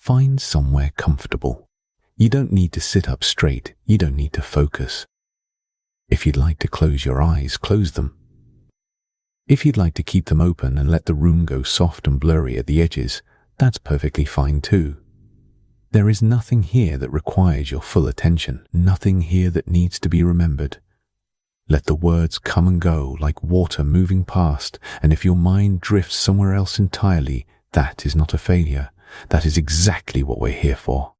Find somewhere comfortable. You don't need to sit up straight. You don't need to focus. If you'd like to close your eyes, close them. If you'd like to keep them open and let the room go soft and blurry at the edges, that's perfectly fine too. There is nothing here that requires your full attention, nothing here that needs to be remembered. Let the words come and go like water moving past, and if your mind drifts somewhere else entirely, that is not a failure. That is exactly what we're here for.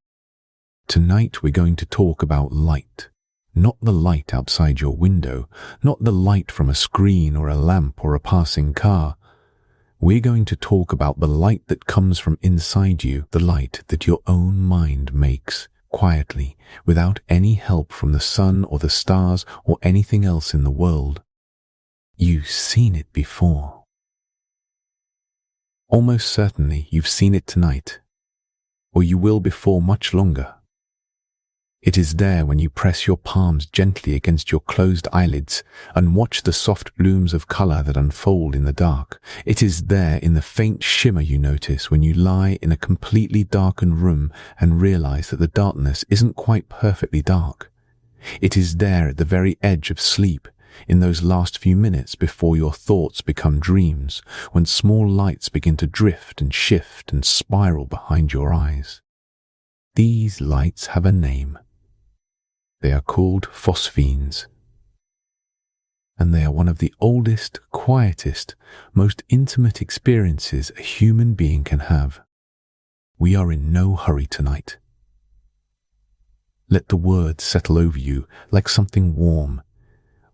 Tonight we're going to talk about light. Not the light outside your window, not the light from a screen or a lamp or a passing car. We're going to talk about the light that comes from inside you, the light that your own mind makes, quietly, without any help from the sun or the stars or anything else in the world. You've seen it before. Almost certainly you've seen it tonight, or you will before much longer. It is there when you press your palms gently against your closed eyelids and watch the soft blooms of color that unfold in the dark. It is there in the faint shimmer you notice when you lie in a completely darkened room and realize that the darkness isn't quite perfectly dark. It is there at the very edge of sleep, in those last few minutes before your thoughts become dreams, when small lights begin to drift and shift and spiral behind your eyes. These lights have a name. They are called Phosphenes, and they are one of the oldest, quietest, most intimate experiences a human being can have. We are in no hurry tonight. Let the words settle over you like something warm.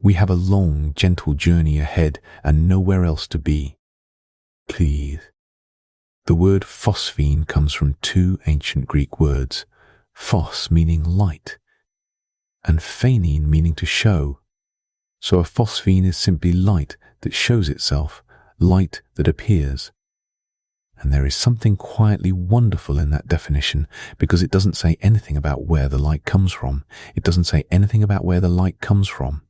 We have a long, gentle journey ahead and nowhere else to be. Please. The word phosphene comes from two ancient Greek words, phos meaning light, and phenein meaning to show. So a phosphene is simply light that shows itself, light that appears. And there is something quietly wonderful in that definition, because it doesn't say anything about where the light comes from. It doesn't say anything about where the light comes from.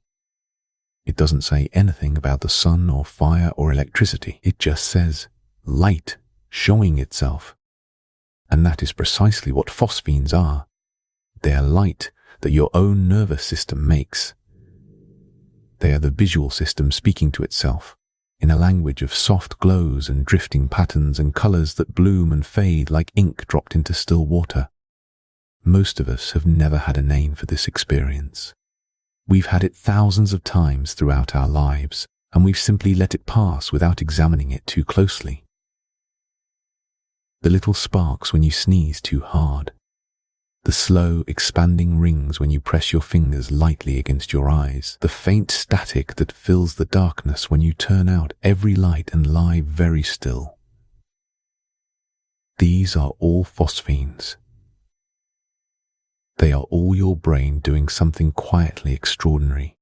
It doesn't say anything about the sun or fire or electricity. It just says light showing itself. And that is precisely what phosphenes are. They are light that your own nervous system makes. They are the visual system speaking to itself, in a language of soft glows and drifting patterns and colors that bloom and fade like ink dropped into still water. Most of us have never had a name for this experience. We've had it thousands of times throughout our lives, and we've simply let it pass without examining it too closely. The little sparks when you sneeze too hard. The slow, expanding rings when you press your fingers lightly against your eyes. The faint static that fills the darkness when you turn out every light and lie very still. These are all phosphenes. They are all your brain doing something quietly extraordinary.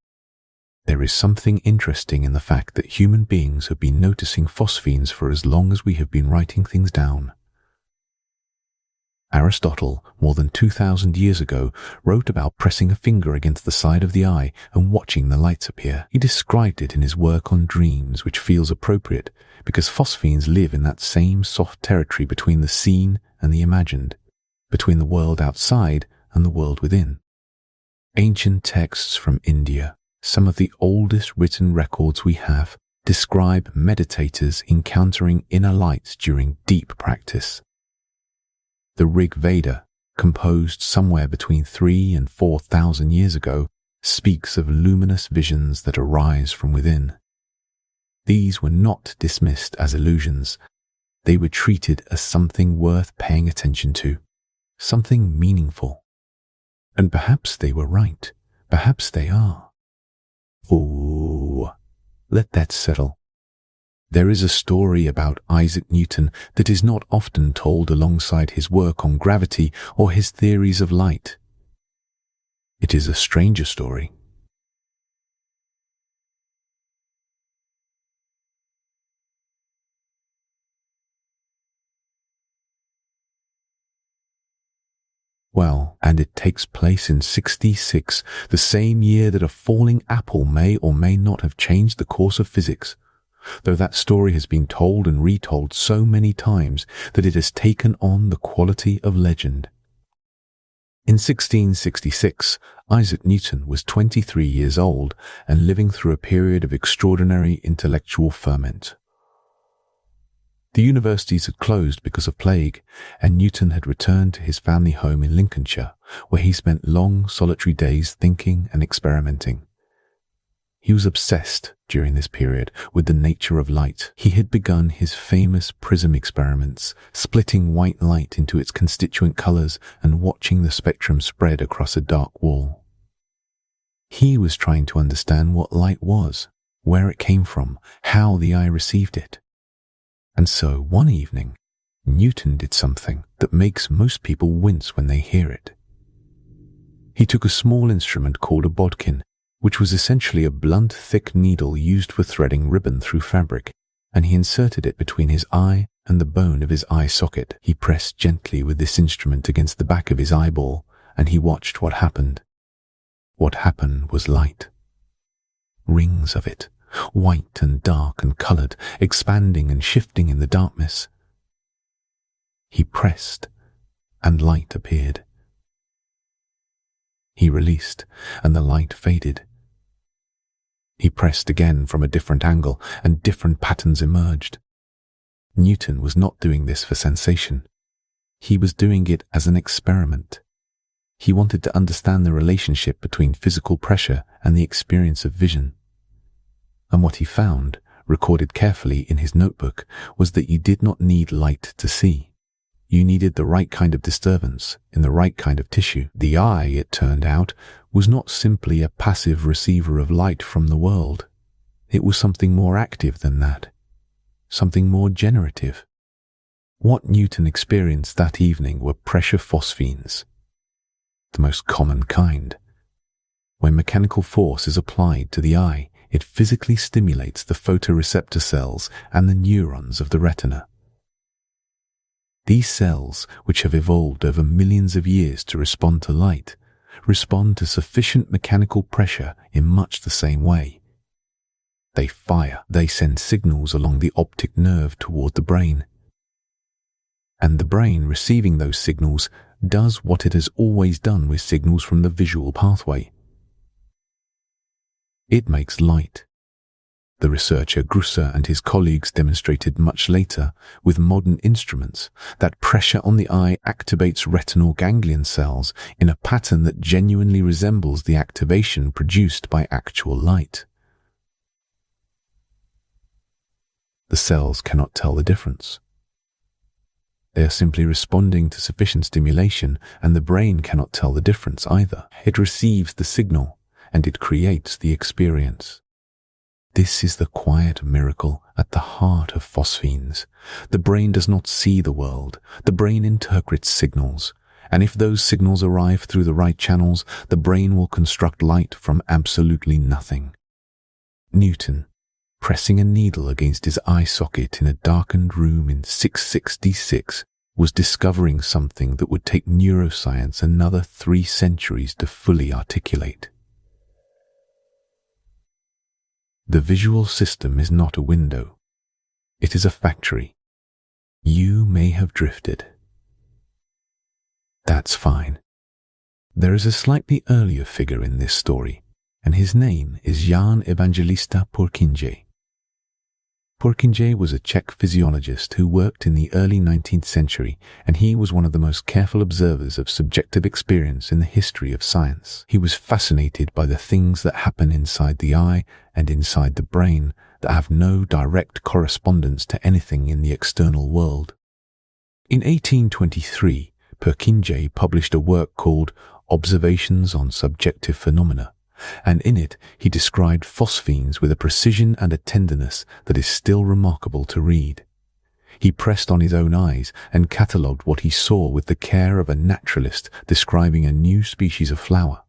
There is something interesting in the fact that human beings have been noticing phosphenes for as long as we have been writing things down. Aristotle, more than 2,000 years ago, wrote about pressing a finger against the side of the eye and watching the lights appear. He described it in his work on dreams, which feels appropriate because phosphenes live in that same soft territory between the seen and the imagined, between the world outside and the world within. Ancient texts from India, some of the oldest written records we have, describe meditators encountering inner lights during deep practice. The Rig Veda, composed somewhere between 3,000 and 4,000 years ago, speaks of luminous visions that arise from within. These were not dismissed as illusions. They were treated as something worth paying attention to, something meaningful. And perhaps they were right. Perhaps they are. Ooh, let that settle. There is a story about Isaac Newton that is not often told alongside his work on gravity or his theories of light. It is a stranger story. Well, and it takes place in 66, the same year that a falling apple may or may not have changed the course of physics. though that story has been told and retold so many times that it has taken on the quality of legend. In 1666, Isaac Newton was 23 years old and living through a period of extraordinary intellectual ferment. The universities had closed because of plague, and Newton had returned to his family home in Lincolnshire, where he spent long, solitary days thinking and experimenting. He was obsessed during this period with the nature of light. He had begun his famous prism experiments, splitting white light into its constituent colors and watching the spectrum spread across a dark wall. He was trying to understand what light was, where it came from, how the eye received it. And so, one evening, Newton did something that makes most people wince when they hear it. He took a small instrument called a bodkin, which was essentially a blunt, thick needle used for threading ribbon through fabric, and he inserted it between his eye and the bone of his eye socket. He pressed gently with this instrument against the back of his eyeball, and he watched what happened. What happened was light. Rings of it, white and dark and colored, expanding and shifting in the darkness. He pressed, and light appeared. He released, and the light faded. He pressed again from a different angle, and different patterns emerged. Newton was not doing this for sensation. He was doing it as an experiment. He wanted to understand the relationship between physical pressure and the experience of vision. And what he found, recorded carefully in his notebook, was that you did not need light to see. You needed the right kind of disturbance in the right kind of tissue. The eye, it turned out, was not simply a passive receiver of light from the world. It was something more active than that, something more generative. What Newton experienced that evening were pressure phosphenes, the most common kind. When mechanical force is applied to the eye, it physically stimulates the photoreceptor cells and the neurons of the retina. These cells, which have evolved over millions of years to respond to light, respond to sufficient mechanical pressure in much the same way. They fire, they send signals along the optic nerve toward the brain. And the brain, receiving those signals, does what it has always done with signals from the visual pathway. It makes light. The researcher Grusser and his colleagues demonstrated much later, with modern instruments, that pressure on the eye activates retinal ganglion cells in a pattern that genuinely resembles the activation produced by actual light. The cells cannot tell the difference. They are simply responding to sufficient stimulation, and the brain cannot tell the difference either. It receives the signal, and it creates the experience. This is the quiet miracle at the heart of Phosphenes. The brain does not see the world. The brain interprets signals, and if those signals arrive through the right channels, the brain will construct light from absolutely nothing. Newton, pressing a needle against his eye socket in a darkened room in 666, was discovering something that would take neuroscience another 3 centuries to fully articulate. The visual system is not a window. It is a factory. You may have drifted. That's fine. There is a slightly earlier figure in this story, and his name is Jan Evangelista Purkinje. Purkinje was a Czech physiologist who worked in the early 19th century, and he was one of the most careful observers of subjective experience in the history of science. He was fascinated by the things that happen inside the eye and inside the brain that have no direct correspondence to anything in the external world. In 1823, Purkinje published a work called Observations on Subjective Phenomena, and in it he described phosphenes with a precision and a tenderness that is still remarkable to read. He pressed on his own eyes and catalogued what he saw with the care of a naturalist describing a new species of flower.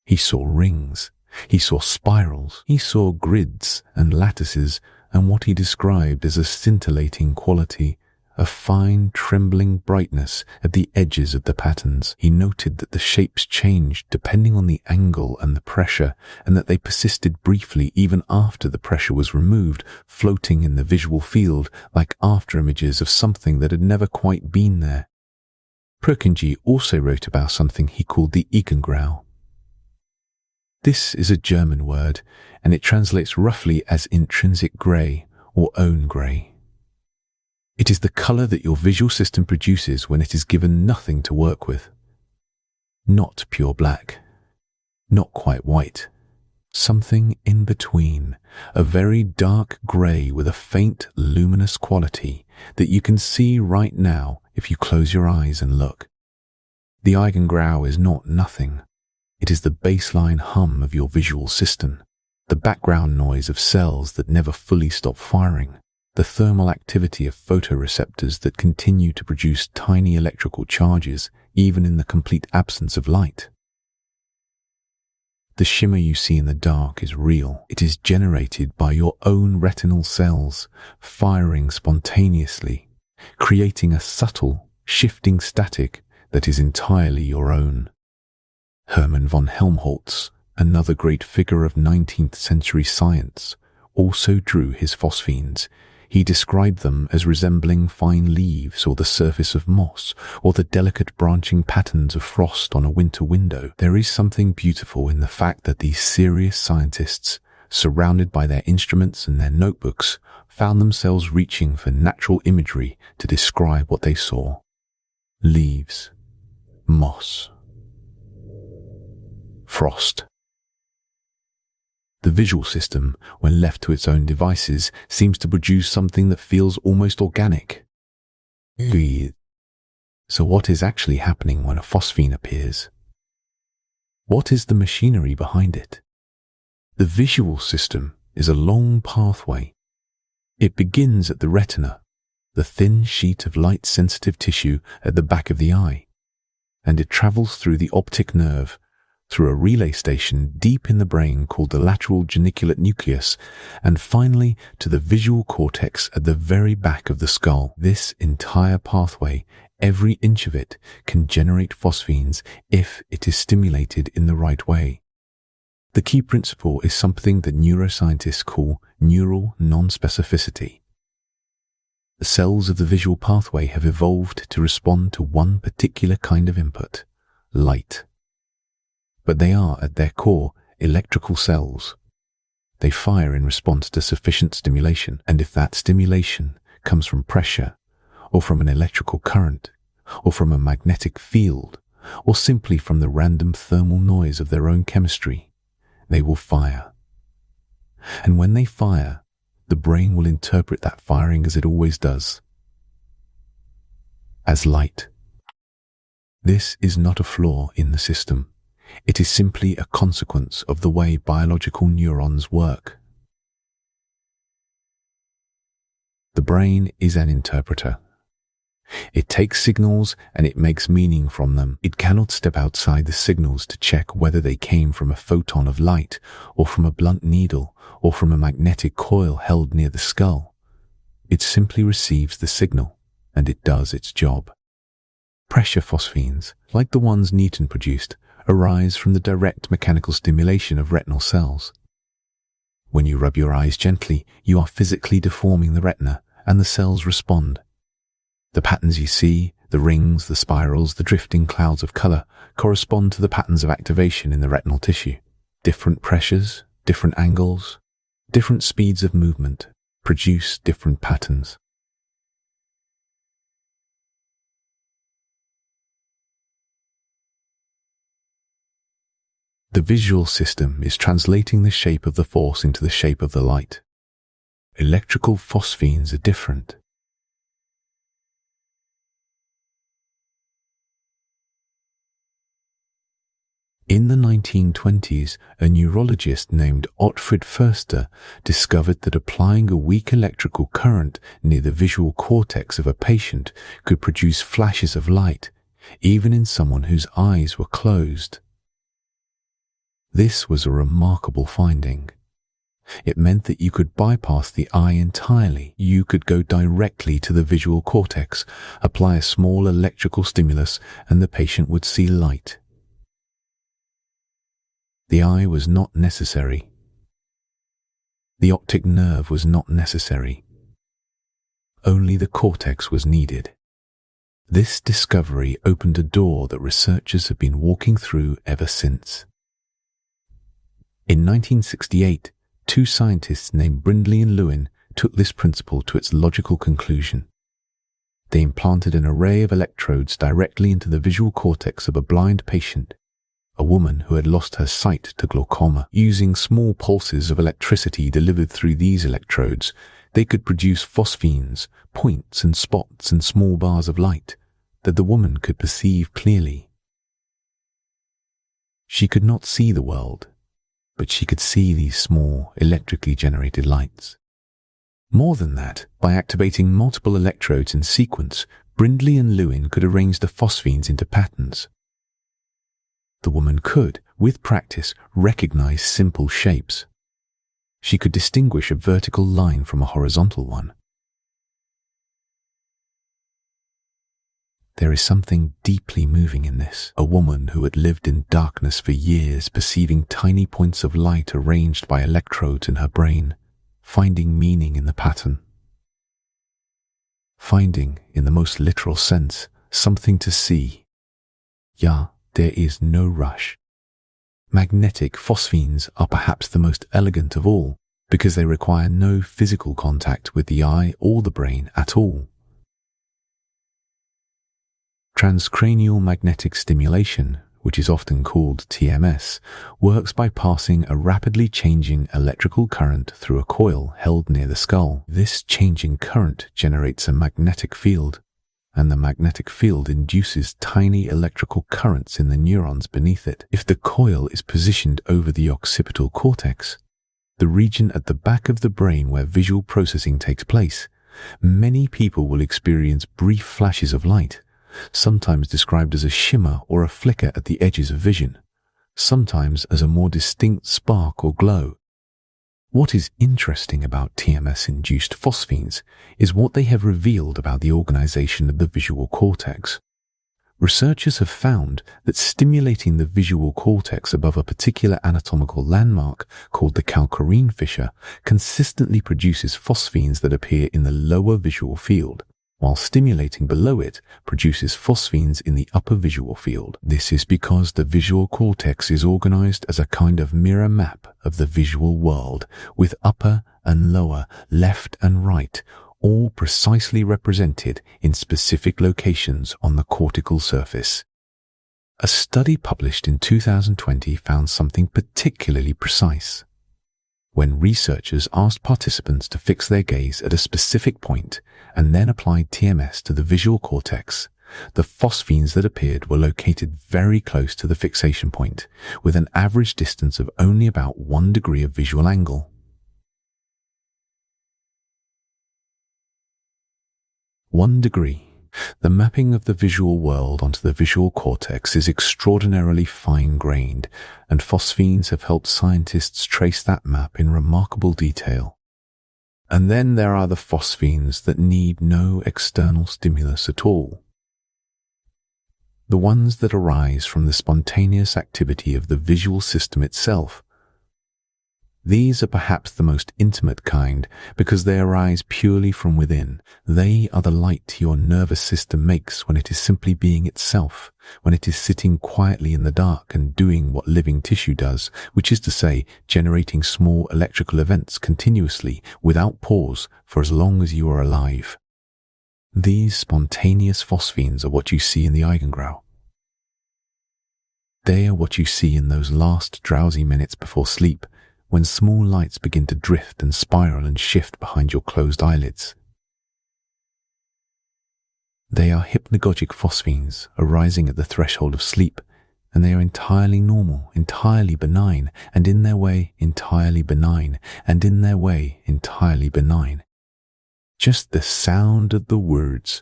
He saw rings, he saw spirals, he saw grids and lattices, and what he described as a scintillating quality, a fine, trembling brightness at the edges of the patterns. He noted that the shapes changed depending on the angle and the pressure, and that they persisted briefly even after the pressure was removed, floating in the visual field like afterimages of something that had never quite been there. Perkinji also wrote about something he called the Eigengrau. This is a German word, and it translates roughly as intrinsic grey or own grey. It is the color that your visual system produces when it is given nothing to work with. Not pure black, not quite white, something in between, a very dark grey with a faint luminous quality that you can see right now if you close your eyes and look. The Eigengrau is not nothing. It is the baseline hum of your visual system, the background noise of cells that never fully stop firing, the thermal activity of photoreceptors that continue to produce tiny electrical charges even in the complete absence of light. The shimmer you see in the dark is real. It is generated by your own retinal cells, firing spontaneously, creating a subtle, shifting static that is entirely your own. Hermann von Helmholtz, another great figure of 19th century science, also drew his Phosphenes. He described them as resembling fine leaves or the surface of moss or the delicate branching patterns of frost on a winter window. There is something beautiful in the fact that these serious scientists, surrounded by their instruments and their notebooks, found themselves reaching for natural imagery to describe what they saw. Leaves, moss, frost. The visual system, when left to its own devices, seems to produce something that feels almost organic. So what is actually happening when a phosphene appears? What is the machinery behind it? The visual system is a long pathway. It begins at the retina, the thin sheet of light-sensitive tissue at the back of the eye, and it travels through the optic nerve, through a relay station deep in the brain called the lateral geniculate nucleus, and finally to the visual cortex at the very back of the skull. This entire pathway, every inch of it, can generate phosphenes if it is stimulated in the right way. The key principle is something that neuroscientists call neural non-specificity. The cells of the visual pathway have evolved to respond to one particular kind of input, light. But they are, at their core, electrical cells. They fire in response to sufficient stimulation, and if that stimulation comes from pressure, or from an electrical current, or from a magnetic field, or simply from the random thermal noise of their own chemistry, they will fire. And when they fire, the brain will interpret that firing as it always does, as light. This is not a flaw in the system. It is simply a consequence of the way biological neurons work. The brain is an interpreter. It takes signals and it makes meaning from them. It cannot step outside the signals to check whether they came from a photon of light, or from a blunt needle, or from a magnetic coil held near the skull. It simply receives the signal, and it does its job. Pressure phosphenes, like the ones Newton produced, arise from the direct mechanical stimulation of retinal cells. When you rub your eyes gently, you are physically deforming the retina, and the cells respond. The patterns you see, the rings, the spirals, the drifting clouds of color, correspond to the patterns of activation in the retinal tissue. Different pressures, different angles, different speeds of movement produce different patterns. The visual system is translating the shape of the force into the shape of the light. Electrical phosphenes are different. In the 1920s, a neurologist named Ottfried Förster discovered that applying a weak electrical current near the visual cortex of a patient could produce flashes of light, even in someone whose eyes were closed. This was a remarkable finding. It meant that you could bypass the eye entirely. You could go directly to the visual cortex, apply a small electrical stimulus, and the patient would see light. The eye was not necessary. The optic nerve was not necessary. Only the cortex was needed. This discovery opened a door that researchers have been walking through ever since. In 1968, two scientists named Brindley and Lewin took this principle to its logical conclusion. They implanted an array of electrodes directly into the visual cortex of a blind patient, a woman who had lost her sight to glaucoma. Using small pulses of electricity delivered through these electrodes, they could produce phosphenes, points and spots and small bars of light that the woman could perceive clearly. She could not see the world, but she could see these small, electrically generated lights. More than that, by activating multiple electrodes in sequence, Brindley and Lewin could arrange the phosphenes into patterns. The woman could, with practice, recognize simple shapes. She could distinguish a vertical line from a horizontal one. There is something deeply moving in this. A woman who had lived in darkness for years, perceiving tiny points of light arranged by electrodes in her brain, finding meaning in the pattern. Finding, in the most literal sense, something to see. Yeah, there is no rush. Magnetic phosphenes are perhaps the most elegant of all, because they require no physical contact with the eye or the brain at all. Transcranial magnetic stimulation, which is often called TMS, works by passing a rapidly changing electrical current through a coil held near the skull. This changing current generates a magnetic field, and the magnetic field induces tiny electrical currents in the neurons beneath it. If the coil is positioned over the occipital cortex, the region at the back of the brain where visual processing takes place, many people will experience brief flashes of light, sometimes described as a shimmer or a flicker at the edges of vision, sometimes as a more distinct spark or glow. What is interesting about TMS-induced phosphenes is what they have revealed about the organization of the visual cortex. Researchers have found that stimulating the visual cortex above a particular anatomical landmark called the calcarine fissure consistently produces phosphenes that appear in the lower visual field, while stimulating below it produces phosphenes in the upper visual field. This is because the visual cortex is organized as a kind of mirror map of the visual world, with upper and lower, left and right, all precisely represented in specific locations on the cortical surface. A study published in 2020 found something particularly precise. When researchers asked participants to fix their gaze at a specific point and then applied TMS to the visual cortex, the phosphenes that appeared were located very close to the fixation point, with an average distance of only about 1 degree of visual angle. 1 degree. The mapping of the visual world onto the visual cortex is extraordinarily fine-grained, and phosphenes have helped scientists trace that map in remarkable detail. And then there are the phosphenes that need no external stimulus at all. The ones that arise from the spontaneous activity of the visual system itself. These are perhaps the most intimate kind because they arise purely from within. They are the light your nervous system makes when it is simply being itself, when it is sitting quietly in the dark and doing what living tissue does, which is to say, generating small electrical events continuously, without pause, for as long as you are alive. These spontaneous phosphenes are what you see in the Eigengrau. They are what you see in those last drowsy minutes before sleep, when small lights begin to drift and spiral and shift behind your closed eyelids. They are hypnagogic phosphenes arising at the threshold of sleep, and they are entirely normal, entirely benign, and in their way entirely benign, and in their way entirely benign. Just the sound of the words.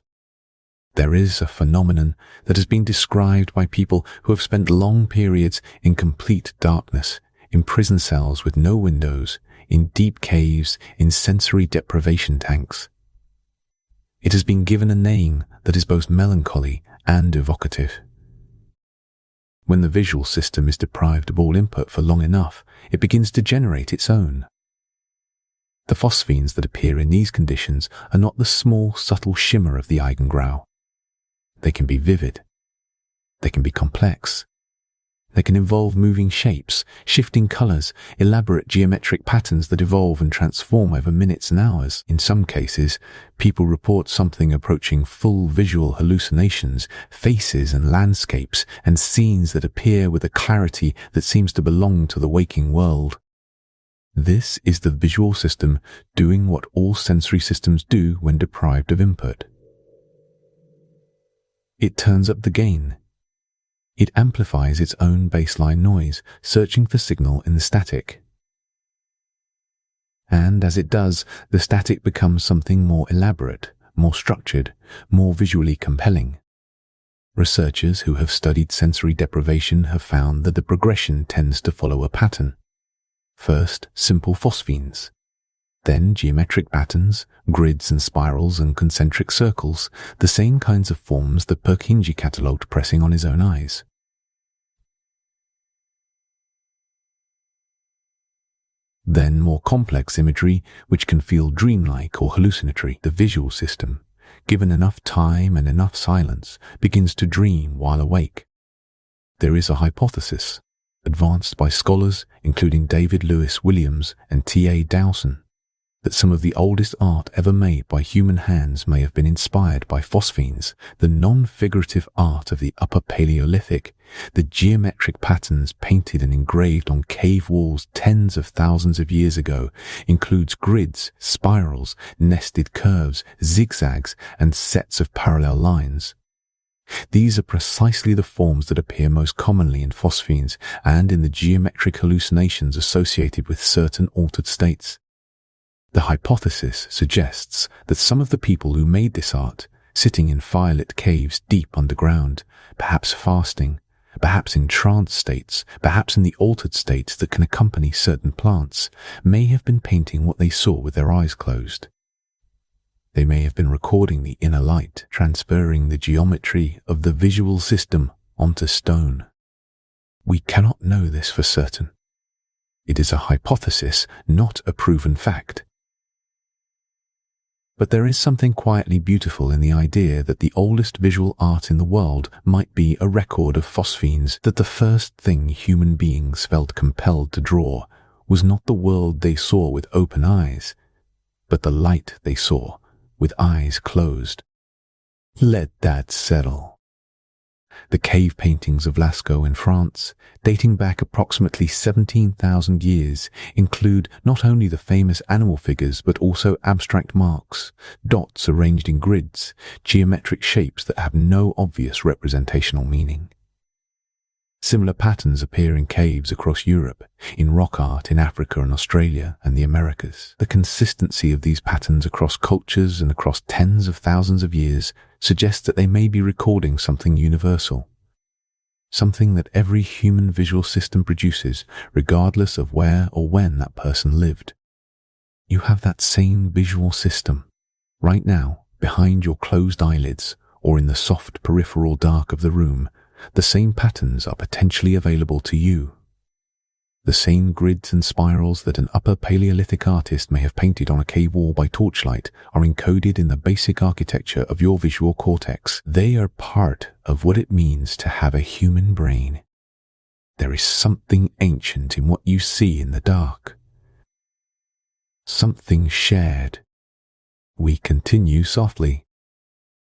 There is a phenomenon that has been described by people who have spent long periods in complete darkness, in prison cells with no windows, in deep caves, in sensory deprivation tanks. It has been given a name that is both melancholy and evocative. When the visual system is deprived of all input for long enough, it begins to generate its own. The phosphenes that appear in these conditions are not the small, subtle shimmer of the Eigengrau. They can be vivid. They can be complex. They can involve moving shapes, shifting colors, elaborate geometric patterns that evolve and transform over minutes and hours. In some cases, people report something approaching full visual hallucinations, faces and landscapes, and scenes that appear with a clarity that seems to belong to the waking world. This is the visual system doing what all sensory systems do when deprived of input. It turns up the gain. It amplifies its own baseline noise, searching for signal in the static. And as it does, the static becomes something more elaborate, more structured, more visually compelling. Researchers who have studied sensory deprivation have found that the progression tends to follow a pattern. First, simple phosphenes. Then geometric patterns, grids and spirals and concentric circles, the same kinds of forms that Purkinje catalogued pressing on his own eyes. Then more complex imagery, which can feel dreamlike or hallucinatory. The visual system, given enough time and enough silence, begins to dream while awake. There is a hypothesis, advanced by scholars including David Lewis Williams and T.A. Dowson, that some of the oldest art ever made by human hands may have been inspired by phosphenes, the non-figurative art of the Upper Paleolithic, the geometric patterns painted and engraved on cave walls tens of thousands of years ago, includes grids, spirals, nested curves, zigzags, and sets of parallel lines. These are precisely the forms that appear most commonly in phosphenes and in the geometric hallucinations associated with certain altered states. The hypothesis suggests that some of the people who made this art, sitting in firelit caves deep underground, perhaps fasting, perhaps in trance states, perhaps in the altered states that can accompany certain plants, may have been painting what they saw with their eyes closed. They may have been recording the inner light, transferring the geometry of the visual system onto stone. We cannot know this for certain. It is a hypothesis, not a proven fact. But there is something quietly beautiful in the idea that the oldest visual art in the world might be a record of phosphenes, that the first thing human beings felt compelled to draw was not the world they saw with open eyes, but the light they saw with eyes closed. Let that settle. The cave paintings of Lascaux in France, dating back approximately 17,000 years, include not only the famous animal figures but also abstract marks, dots arranged in grids, geometric shapes that have no obvious representational meaning. Similar patterns appear in caves across Europe, in rock art in Africa and Australia and the Americas. The consistency of these patterns across cultures and across tens of thousands of years suggests that they may be recording something universal, something that every human visual system produces, regardless of where or when that person lived. You have that same visual system, right now, behind your closed eyelids or in the soft peripheral dark of the room. The same patterns are potentially available to you. The same grids and spirals that an Upper Paleolithic artist may have painted on a cave wall by torchlight are encoded in the basic architecture of your visual cortex. They are part of what it means to have a human brain. There is something ancient in what you see in the dark. Something shared. We continue softly.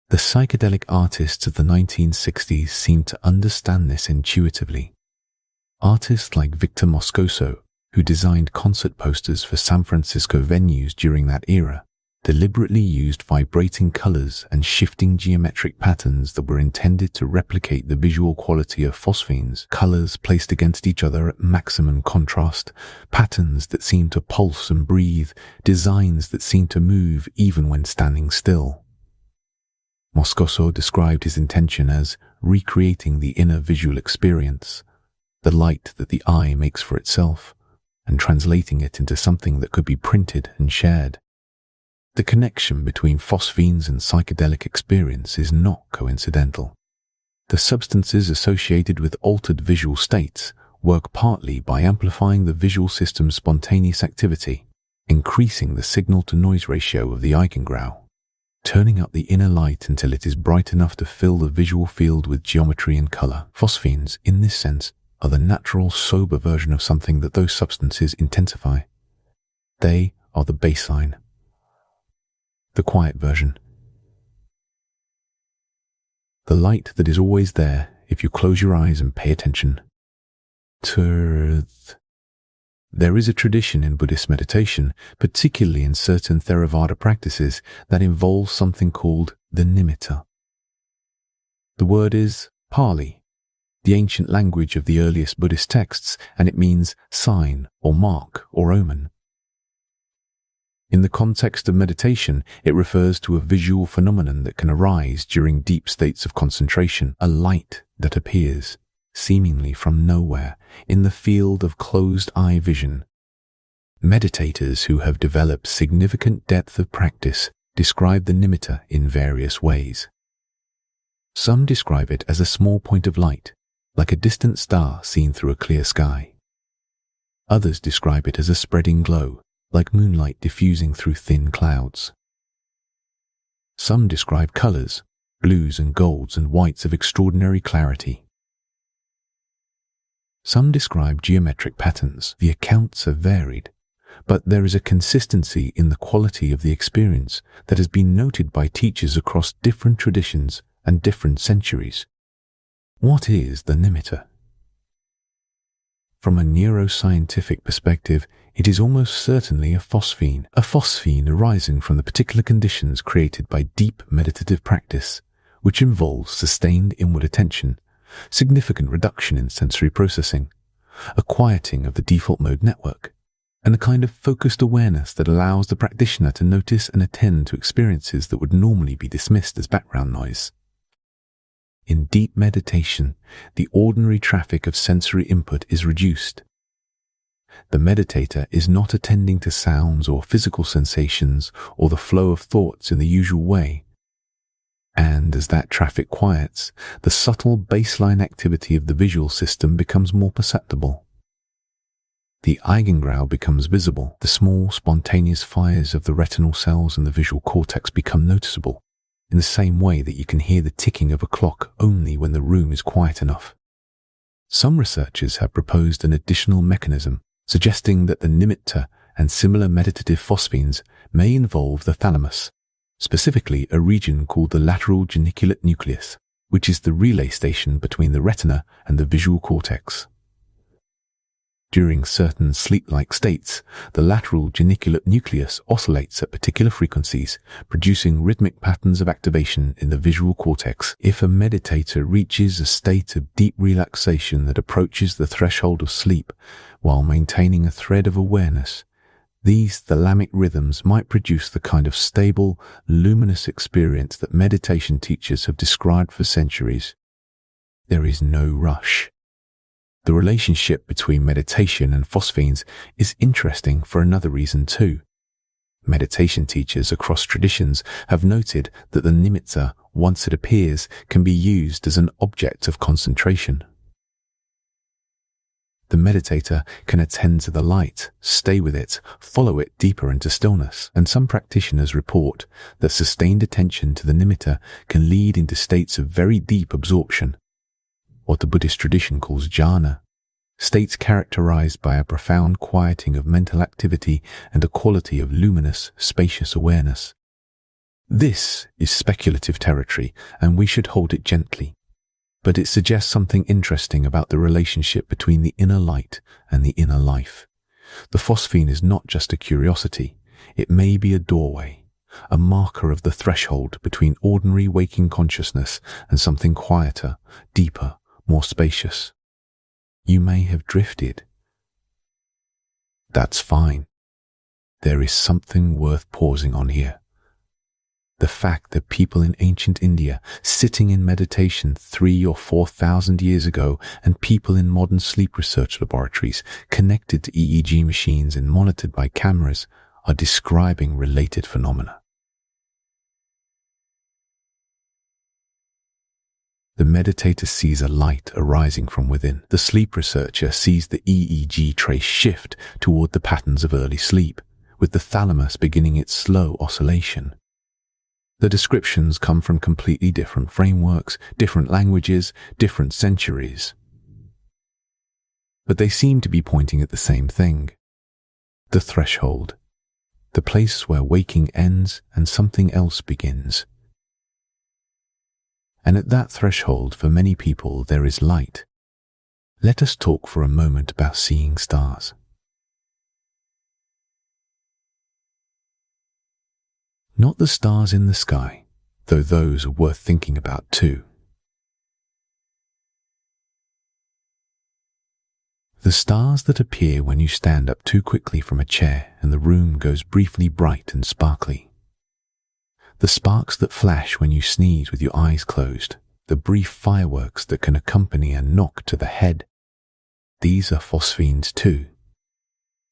The psychedelic artists of the 1960s seemed to understand this intuitively. Artists like Victor Moscoso, who designed concert posters for San Francisco venues during that era, deliberately used vibrating colors and shifting geometric patterns that were intended to replicate the visual quality of phosphenes, colors placed against each other at maximum contrast, patterns that seemed to pulse and breathe, designs that seemed to move even when standing still. Moscoso described his intention as recreating the inner visual experience, the light that the eye makes for itself, and translating it into something that could be printed and shared. The connection between phosphenes and psychedelic experience is not coincidental. The substances associated with altered visual states work partly by amplifying the visual system's spontaneous activity, increasing the signal-to-noise ratio of the eigengrau, turning up the inner light until it is bright enough to fill the visual field with geometry and color. Phosphenes, in this sense, are the natural, sober version of something that those substances intensify. They are the baseline, the quiet version, the light that is always there if you close your eyes and pay attention. Truth. There is a tradition in Buddhist meditation, particularly in certain Theravada practices, that involves something called the nimitta. The word is Pali, the ancient language of the earliest Buddhist texts, and it means sign or mark or omen. In the context of meditation, it refers to a visual phenomenon that can arise during deep states of concentration, a light that appears, seemingly from nowhere, in the field of closed-eye vision. Meditators who have developed significant depth of practice describe the nimitta in various ways. Some describe it as a small point of light, like a distant star seen through a clear sky. Others describe it as a spreading glow, like moonlight diffusing through thin clouds. Some describe colors, blues and golds and whites of extraordinary clarity. Some describe geometric patterns. The accounts are varied, but there is a consistency in the quality of the experience that has been noted by teachers across different traditions and different centuries. What is the nimitta? From a neuroscientific perspective, it is almost certainly a phosphene arising from the particular conditions created by deep meditative practice, which involves sustained inward attention, significant reduction in sensory processing, a quieting of the default mode network, and a kind of focused awareness that allows the practitioner to notice and attend to experiences that would normally be dismissed as background noise. In deep meditation, the ordinary traffic of sensory input is reduced. The meditator is not attending to sounds or physical sensations or the flow of thoughts in the usual way. And as that traffic quiets, the subtle baseline activity of the visual system becomes more perceptible. The eigengrau becomes visible. The small, spontaneous fires of the retinal cells in the visual cortex become noticeable, in the same way that you can hear the ticking of a clock only when the room is quiet enough. Some researchers have proposed an additional mechanism, suggesting that the nimitta and similar meditative phosphenes may involve the thalamus, specifically a region called the lateral geniculate nucleus, which is the relay station between the retina and the visual cortex. During certain sleep-like states, the lateral geniculate nucleus oscillates at particular frequencies, producing rhythmic patterns of activation in the visual cortex. If a meditator reaches a state of deep relaxation that approaches the threshold of sleep while maintaining a thread of awareness, these thalamic rhythms might produce the kind of stable, luminous experience that meditation teachers have described for centuries. There is no rush. The relationship between meditation and phosphenes is interesting for another reason too. Meditation teachers across traditions have noted that the nimitta, once it appears, can be used as an object of concentration. The meditator can attend to the light, stay with it, follow it deeper into stillness, and some practitioners report that sustained attention to the nimitta can lead into states of very deep absorption, what the Buddhist tradition calls jhana, states characterized by a profound quieting of mental activity and a quality of luminous, spacious awareness. This is speculative territory, and we should hold it gently, but it suggests something interesting about the relationship between the inner light and the inner life. The phosphene is not just a curiosity, it may be a doorway, a marker of the threshold between ordinary waking consciousness and something quieter, deeper, more spacious. You may have drifted. That's fine. There is something worth pausing on here. The fact that people in ancient India, sitting in meditation 3,000 or 4,000 years ago, and people in modern sleep research laboratories connected to EEG machines and monitored by cameras are describing related phenomena. The meditator sees a light arising from within. The sleep researcher sees the EEG trace shift toward the patterns of early sleep, with the thalamus beginning its slow oscillation. The descriptions come from completely different frameworks, different languages, different centuries. But they seem to be pointing at the same thing. The threshold. The place where waking ends and something else begins. And at that threshold, for many people, there is light. Let us talk for a moment about seeing stars. Not the stars in the sky, though those are worth thinking about too. The stars that appear when you stand up too quickly from a chair and the room goes briefly bright and sparkly. The sparks that flash when you sneeze with your eyes closed, the brief fireworks that can accompany a knock to the head. These are phosphenes too.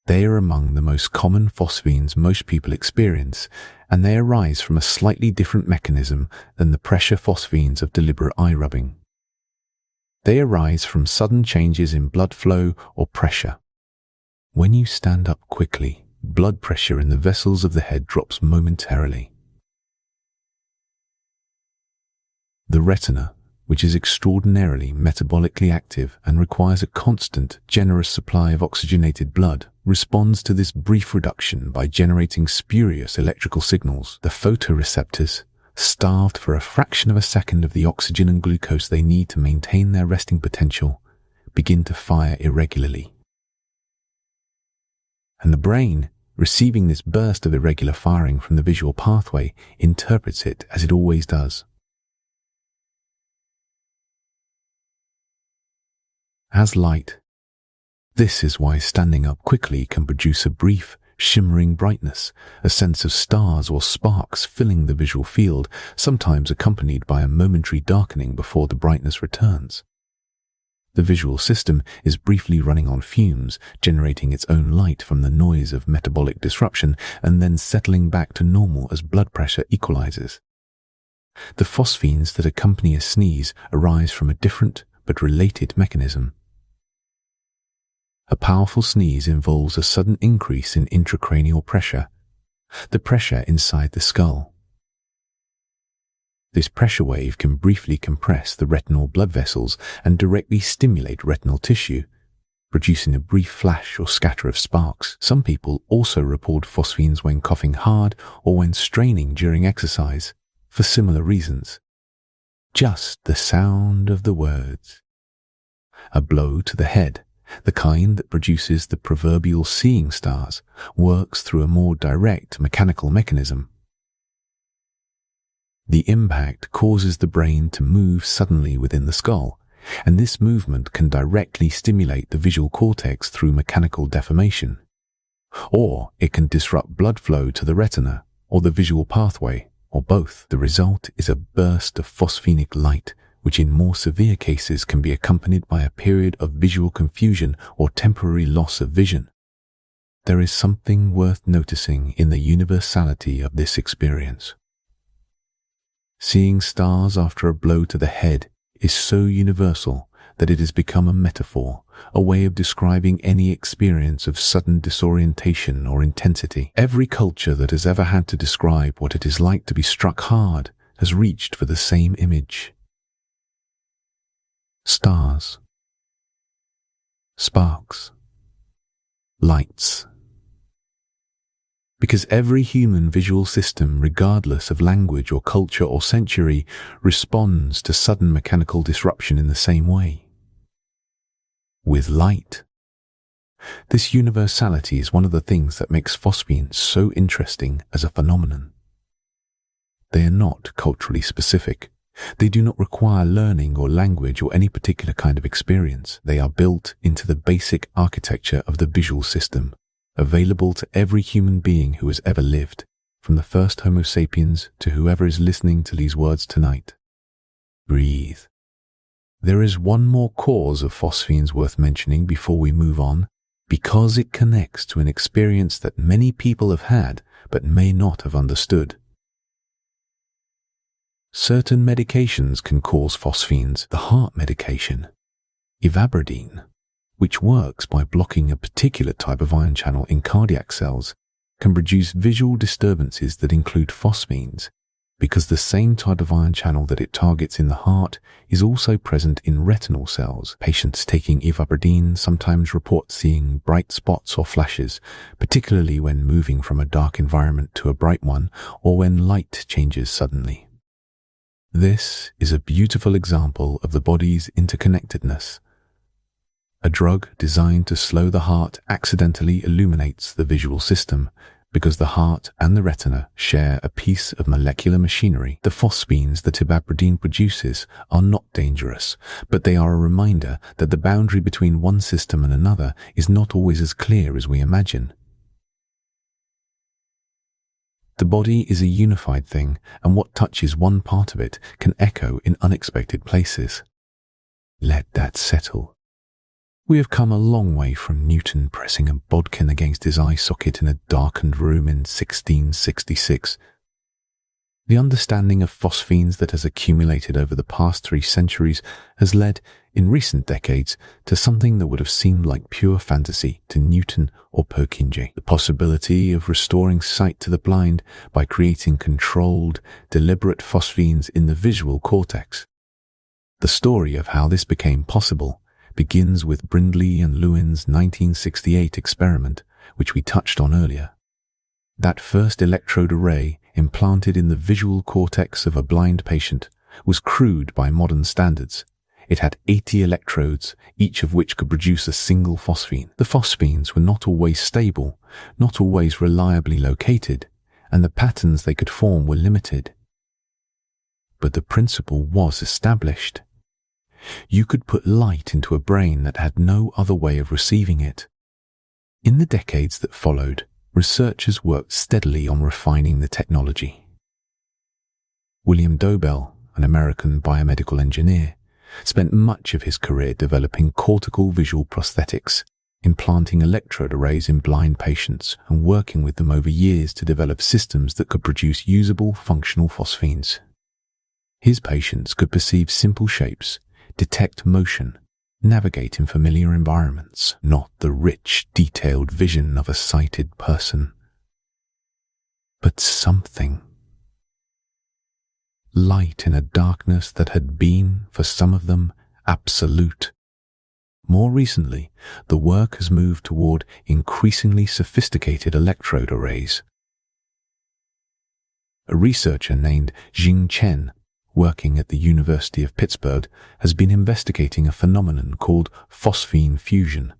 They are among the most common phosphenes most people experience, and they arise from a slightly different mechanism than the pressure phosphenes of deliberate eye rubbing. They arise from sudden changes in blood flow or pressure. When you stand up quickly, blood pressure in the vessels of the head drops momentarily. The retina, which is extraordinarily metabolically active and requires a constant, generous supply of oxygenated blood, responds to this brief reduction by generating spurious electrical signals. The photoreceptors, starved for a fraction of a second of the oxygen and glucose they need to maintain their resting potential, begin to fire irregularly. And the brain, receiving this burst of irregular firing from the visual pathway, interprets it as it always does. As light. This is why standing up quickly can produce a brief, shimmering brightness, a sense of stars or sparks filling the visual field, sometimes accompanied by a momentary darkening before the brightness returns. The visual system is briefly running on fumes, generating its own light from the noise of metabolic disruption and then settling back to normal as blood pressure equalizes. The phosphenes that accompany a sneeze arise from a different but related mechanism. A powerful sneeze involves a sudden increase in intracranial pressure, the pressure inside the skull. This pressure wave can briefly compress the retinal blood vessels and directly stimulate retinal tissue, producing a brief flash or scatter of sparks. Some people also report phosphenes when coughing hard or when straining during exercise, for similar reasons. Just the sound of the words. A blow to the head, the kind that produces the proverbial seeing stars, works through a more direct mechanical mechanism. The impact causes the brain to move suddenly within the skull, and this movement can directly stimulate the visual cortex through mechanical deformation. Or it can disrupt blood flow to the retina, or the visual pathway, or both. The result is a burst of phosphenic light, which in more severe cases can be accompanied by a period of visual confusion or temporary loss of vision. There is something worth noticing in the universality of this experience. Seeing stars after a blow to the head is so universal that it has become a metaphor, a way of describing any experience of sudden disorientation or intensity. Every culture that has ever had to describe what it is like to be struck hard has reached for the same image. Stars, sparks, lights. Because every human visual system, regardless of language or culture or century, responds to sudden mechanical disruption in the same way. With light. This universality is one of the things that makes phosphenes so interesting as a phenomenon. They are not culturally specific. They do not require learning or language or any particular kind of experience. They are built into the basic architecture of the visual system, available to every human being who has ever lived. from the first Homo sapiens to whoever is listening to these words tonight. Breathe. There is one more cause of phosphenes worth mentioning before we move on, because it connects to an experience that many people have had but may not have understood. Certain medications can cause phosphenes. The heart medication, ivabradine, which works by blocking a particular type of ion channel in cardiac cells, can produce visual disturbances that include phosphenes, because the same type of ion channel that it targets in the heart is also present in retinal cells. Patients taking ivabradine sometimes report seeing bright spots or flashes, particularly when moving from a dark environment to a bright one or when light changes suddenly. This is a beautiful example of the body's interconnectedness. A drug designed to slow the heart accidentally illuminates the visual system because the heart and the retina share a piece of molecular machinery. The phosphenes that ivabradine produces are not dangerous, but they are a reminder that the boundary between one system and another is not always as clear as we imagine. The body is a unified thing, and what touches one part of it can echo in unexpected places. Let that settle. We have come a long way from Newton pressing a bodkin against his eye socket in a darkened room in 1666. The understanding of phosphenes that has accumulated over the past 3 centuries has led, in recent decades, to something that would have seemed like pure fantasy to Newton or Purkinje. The possibility of restoring sight to the blind by creating controlled, deliberate phosphenes in the visual cortex. The story of how this became possible begins with Brindley and Lewin's 1968 experiment, which we touched on earlier. That first electrode array implanted in the visual cortex of a blind patient was crude by modern standards. It had 80 electrodes, each of which could produce a single phosphene. The phosphenes were not always stable, not always reliably located, and the patterns they could form were limited. But the principle was established. You could put light into a brain that had no other way of receiving it. In the decades that followed, researchers worked steadily on refining the technology. William Dobell, an American biomedical engineer, spent much of his career developing cortical visual prosthetics, implanting electrode arrays in blind patients and working with them over years to develop systems that could produce usable, functional phosphenes. His patients could perceive simple shapes, detect motion, navigate in familiar environments, not the rich, detailed vision of a sighted person, but something. Light in a darkness that had been, for some of them, absolute. More recently, the work has moved toward increasingly sophisticated electrode arrays. A researcher named Jing Chen, working at the University of Pittsburgh, has been investigating a phenomenon called phosphene fusion,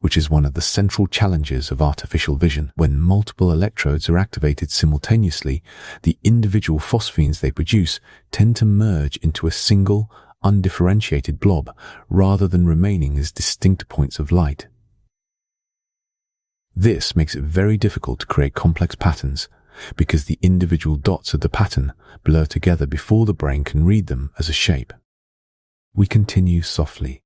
which is one of the central challenges of artificial vision. When multiple electrodes are activated simultaneously, the individual phosphenes they produce tend to merge into a single, undifferentiated blob, rather than remaining as distinct points of light. This makes it very difficult to create complex patterns, because the individual dots of the pattern blur together before the brain can read them as a shape. We continue softly.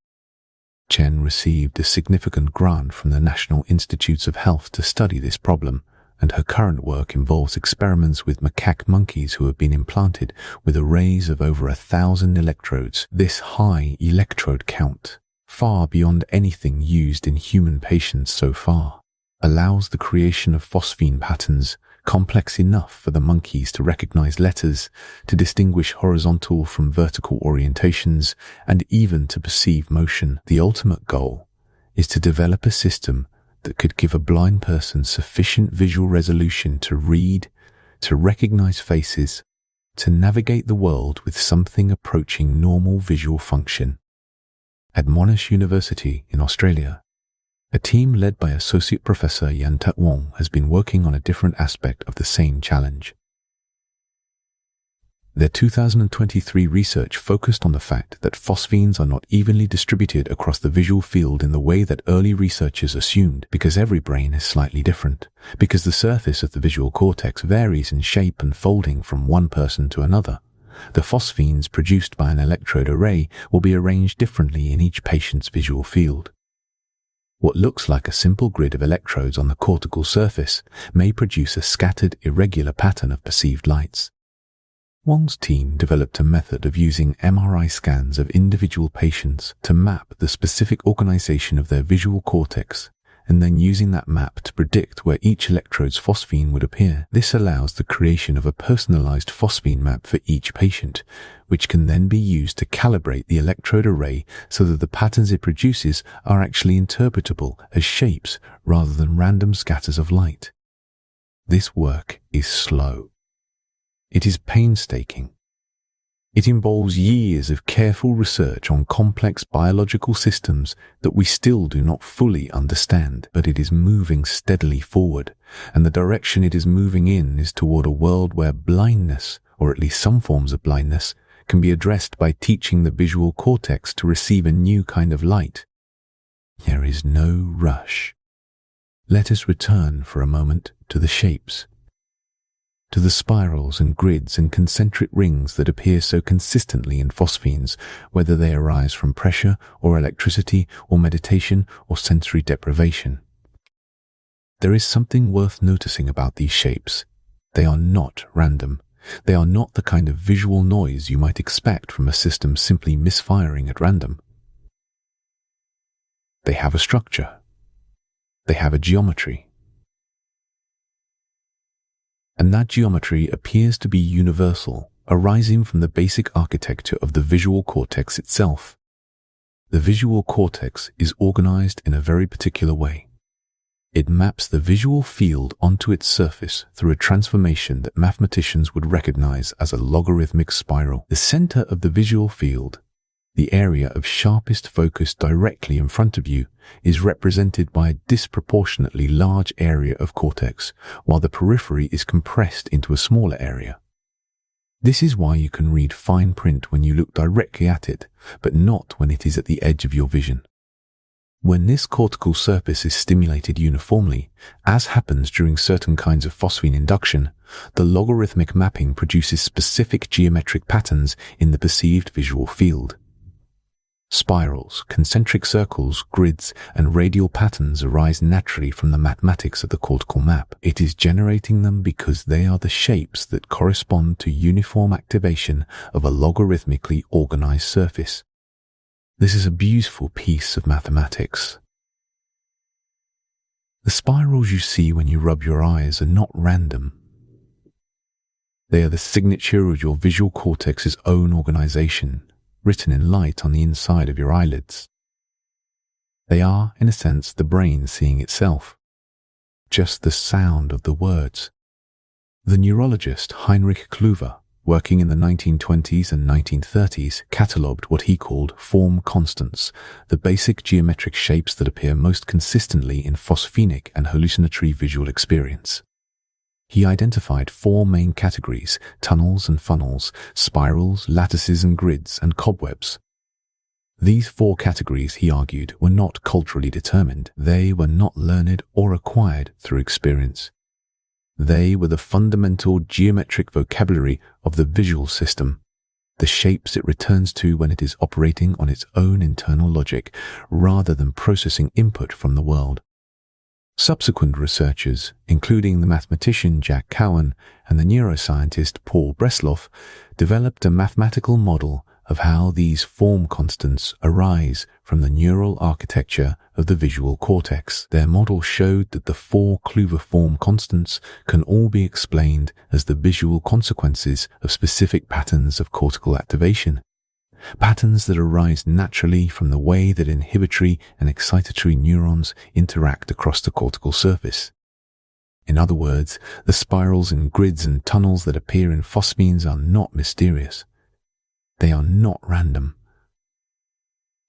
Chen received a significant grant from the National Institutes of Health to study this problem, and her current work involves experiments with macaque monkeys who have been implanted with arrays of over 1,000 electrodes. This high electrode count, far beyond anything used in human patients so far, allows the creation of phosphene patterns complex enough for the monkeys to recognize letters, to distinguish horizontal from vertical orientations, and even to perceive motion. The ultimate goal is to develop a system that could give a blind person sufficient visual resolution to read, to recognize faces, to navigate the world with something approaching normal visual function. At Monash University in Australia, a team led by Associate Professor Yan Tat Wong has been working on a different aspect of the same challenge. Their 2023 research focused on the fact that phosphenes are not evenly distributed across the visual field in the way that early researchers assumed, because every brain is slightly different, because the surface of the visual cortex varies in shape and folding from one person to another. The phosphenes produced by an electrode array will be arranged differently in each patient's visual field. What looks like a simple grid of electrodes on the cortical surface may produce a scattered, irregular pattern of perceived lights. Wong's team developed a method of using MRI scans of individual patients to map the specific organization of their visual cortex, and then using that map to predict where each electrode's phosphene would appear. This allows the creation of a personalized phosphene map for each patient, which can then be used to calibrate the electrode array so that the patterns it produces are actually interpretable as shapes rather than random scatters of light. This work is slow. It is painstaking. It involves years of careful research on complex biological systems that we still do not fully understand, but it is moving steadily forward, and the direction it is moving in is toward a world where blindness, or at least some forms of blindness, can be addressed by teaching the visual cortex to receive a new kind of light. There is no rush. Let us return for a moment to the shapes, to the spirals and grids and concentric rings that appear so consistently in phosphenes, whether they arise from pressure or electricity or meditation or sensory deprivation. There is something worth noticing about these shapes. They are not random. They are not the kind of visual noise you might expect from a system simply misfiring at random. They have a structure. They have a geometry. And that geometry appears to be universal, arising from the basic architecture of the visual cortex itself. The visual cortex is organized in a very particular way. It maps the visual field onto its surface through a transformation that mathematicians would recognize as a logarithmic spiral. The center of the visual field, the area of sharpest focus directly in front of you, is represented by a disproportionately large area of cortex, while the periphery is compressed into a smaller area. This is why you can read fine print when you look directly at it, but not when it is at the edge of your vision. When this cortical surface is stimulated uniformly, as happens during certain kinds of phosphene induction, the logarithmic mapping produces specific geometric patterns in the perceived visual field. Spirals, concentric circles, grids, and radial patterns arise naturally from the mathematics of the cortical map. It is generating them because they are the shapes that correspond to uniform activation of a logarithmically organized surface. This is a beautiful piece of mathematics. The spirals you see when you rub your eyes are not random. They are the signature of your visual cortex's own organization, written in light on the inside of your eyelids. They are, in a sense, the brain seeing itself. Just the sound of the words. The neurologist Heinrich Klüver, working in the 1920s and 1930s, catalogued what he called form constants, the basic geometric shapes that appear most consistently in phosphenic and hallucinatory visual experience. He identified four main categories: tunnels and funnels, spirals, lattices and grids, and cobwebs. These four categories, he argued, were not culturally determined. They were not learned or acquired through experience. They were the fundamental geometric vocabulary of the visual system, the shapes it returns to when it is operating on its own internal logic, rather than processing input from the world. Subsequent researchers, including the mathematician Jack Cowan and the neuroscientist Paul Bresloff, developed a mathematical model of how these form constants arise from the neural architecture of the visual cortex. Their model showed that the four Klüver form constants can all be explained as the visual consequences of specific patterns of cortical activation. Patterns that arise naturally from the way that inhibitory and excitatory neurons interact across the cortical surface. In other words, the spirals and grids and tunnels that appear in phosphenes are not mysterious. They are not random.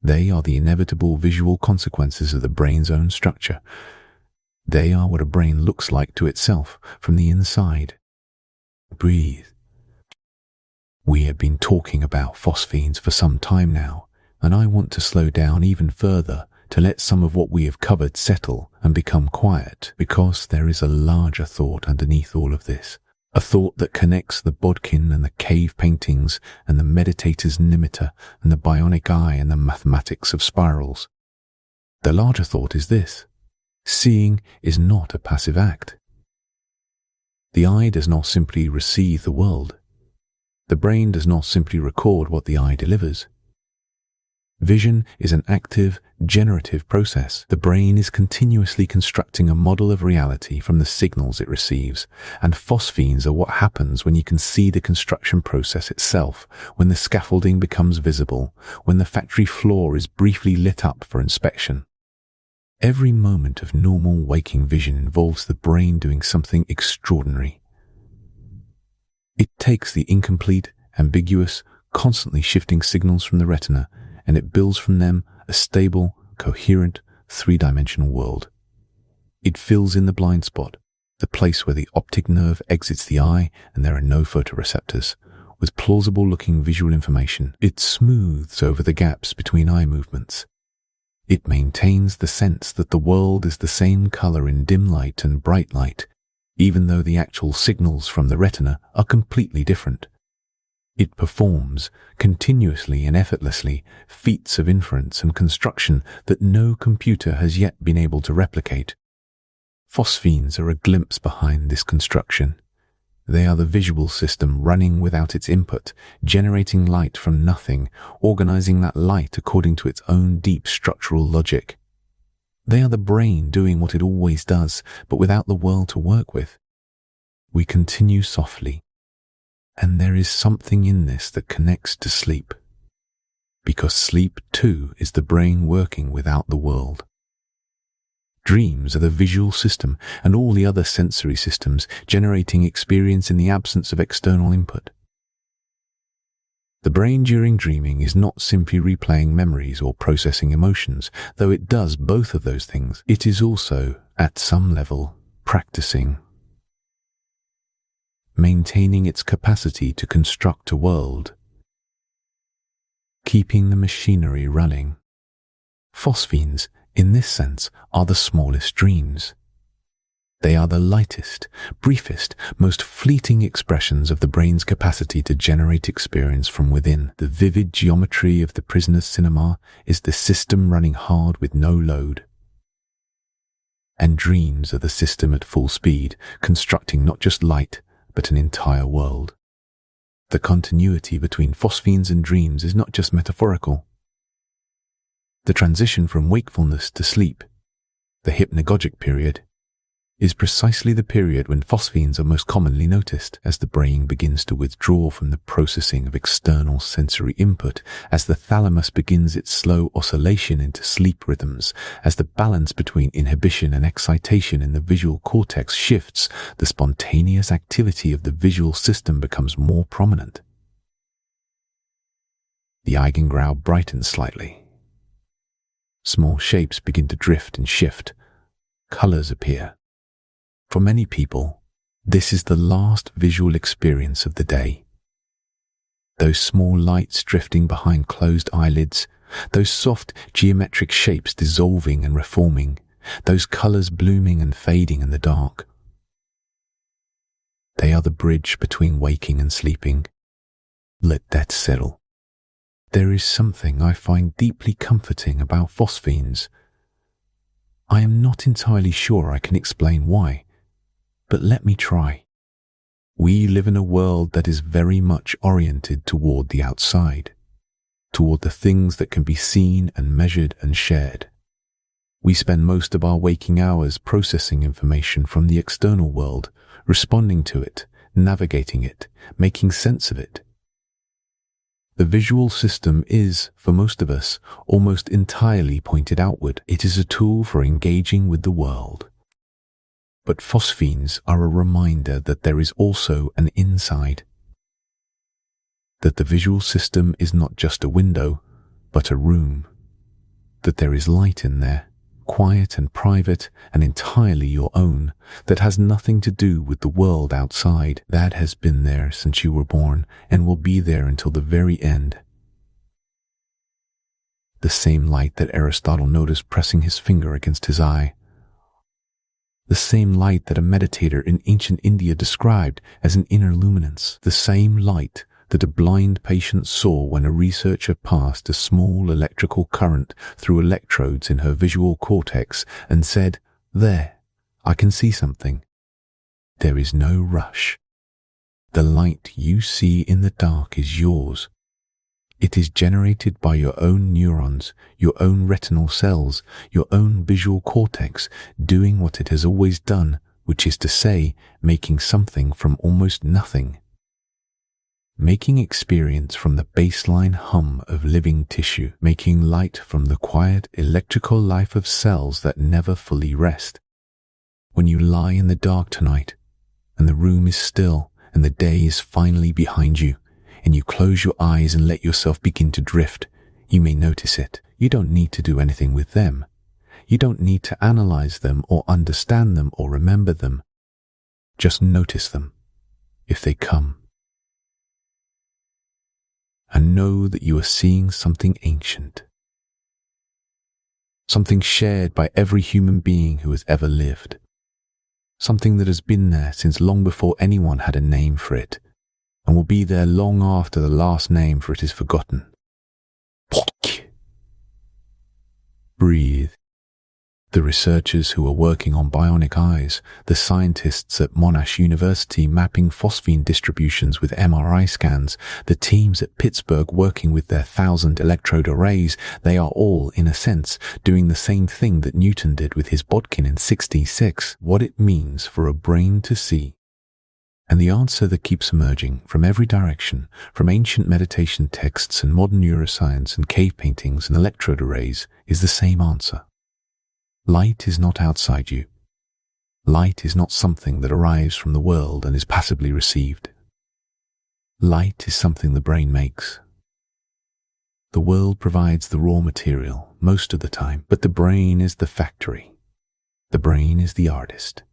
They are the inevitable visual consequences of the brain's own structure. They are what a brain looks like to itself from the inside. Breathe. We have been talking about phosphenes for some time now, and I want to slow down even further to let some of what we have covered settle and become quiet, because there is a larger thought underneath all of this. A thought that connects the Bodkin and the cave paintings and the meditator's nimitta and the bionic eye and the mathematics of spirals. The larger thought is this: seeing is not a passive act. The eye does not simply receive the world. The brain does not simply record what the eye delivers. Vision is an active, generative process. The brain is continuously constructing a model of reality from the signals it receives, and phosphenes are what happens when you can see the construction process itself, when the scaffolding becomes visible, when the factory floor is briefly lit up for inspection. Every moment of normal waking vision involves the brain doing something extraordinary. It takes the incomplete, ambiguous, constantly shifting signals from the retina, and it builds from them a stable, coherent, three-dimensional world. It fills in the blind spot, the place where the optic nerve exits the eye and there are no photoreceptors, with plausible-looking visual information. It smooths over the gaps between eye movements. It maintains the sense that the world is the same color in dim light and bright light, even though the actual signals from the retina are completely different. It performs, continuously and effortlessly, feats of inference and construction that no computer has yet been able to replicate. Phosphenes are a glimpse behind this construction. They are the visual system running without its input, generating light from nothing, organizing that light according to its own deep structural logic. They are the brain doing what it always does, but without the world to work with. We continue softly. And there is something in this that connects to sleep, because sleep too is the brain working without the world. Dreams are the visual system and all the other sensory systems generating experience in the absence of external input. The brain during dreaming is not simply replaying memories or processing emotions, though it does both of those things. It is also, at some level, practicing, maintaining its capacity to construct a world, keeping the machinery running. Phosphenes, in this sense, are the smallest dreams. They are the lightest, briefest, most fleeting expressions of the brain's capacity to generate experience from within. The vivid geometry of the prisoner's cinema is the system running hard with no load. And dreams are the system at full speed, constructing not just light, but an entire world. The continuity between phosphenes and dreams is not just metaphorical. The transition from wakefulness to sleep, the hypnagogic period, is precisely the period when phosphenes are most commonly noticed, as the brain begins to withdraw from the processing of external sensory input, as the thalamus begins its slow oscillation into sleep rhythms, as the balance between inhibition and excitation in the visual cortex shifts, the spontaneous activity of the visual system becomes more prominent. The Eigengrau brightens slightly. Small shapes begin to drift and shift. Colors appear. For many people, this is the last visual experience of the day. Those small lights drifting behind closed eyelids, those soft geometric shapes dissolving and reforming, those colors blooming and fading in the dark. They are the bridge between waking and sleeping. Let that settle. There is something I find deeply comforting about phosphenes. I am not entirely sure I can explain why, but let me try. We live in a world that is very much oriented toward the outside, toward the things that can be seen and measured and shared. We spend most of our waking hours processing information from the external world, responding to it, navigating it, making sense of it. The visual system is, for most of us, almost entirely pointed outward. It is a tool for engaging with the world. But phosphenes are a reminder that there is also an inside. That the visual system is not just a window, but a room. That there is light in there, quiet and private and entirely your own, that has nothing to do with the world outside, that has been there since you were born and will be there until the very end. The same light that Aristotle noticed pressing his finger against his eye. The same light that a meditator in ancient India described as an inner luminance. The same light that a blind patient saw when a researcher passed a small electrical current through electrodes in her visual cortex and said, "There, I can see something." There is no rush. The light you see in the dark is yours. It is generated by your own neurons, your own retinal cells, your own visual cortex, doing what it has always done, which is to say, making something from almost nothing. Making experience from the baseline hum of living tissue, making light from the quiet electrical life of cells that never fully rest. When you lie in the dark tonight, and the room is still, and the day is finally behind you, and you close your eyes and let yourself begin to drift, you may notice it. You don't need to do anything with them. You don't need to analyze them or understand them or remember them. Just notice them, if they come. And know that you are seeing something ancient. Something shared by every human being who has ever lived. Something that has been there since long before anyone had a name for it, and will be there long after the last name for it is forgotten. Breathe. The researchers who are working on bionic eyes, the scientists at Monash University mapping phosphene distributions with MRI scans, the teams at Pittsburgh working with their 1,000 electrode arrays, they are all, in a sense, doing the same thing that Newton did with his bodkin in 66, what it means for a brain to see. And the answer that keeps emerging from every direction, from ancient meditation texts and modern neuroscience and cave paintings and electrode arrays, is the same answer. Light is not outside you. Light is not something that arrives from the world and is passively received. Light is something the brain makes. The world provides the raw material most of the time, but the brain is the factory. The brain is the artist.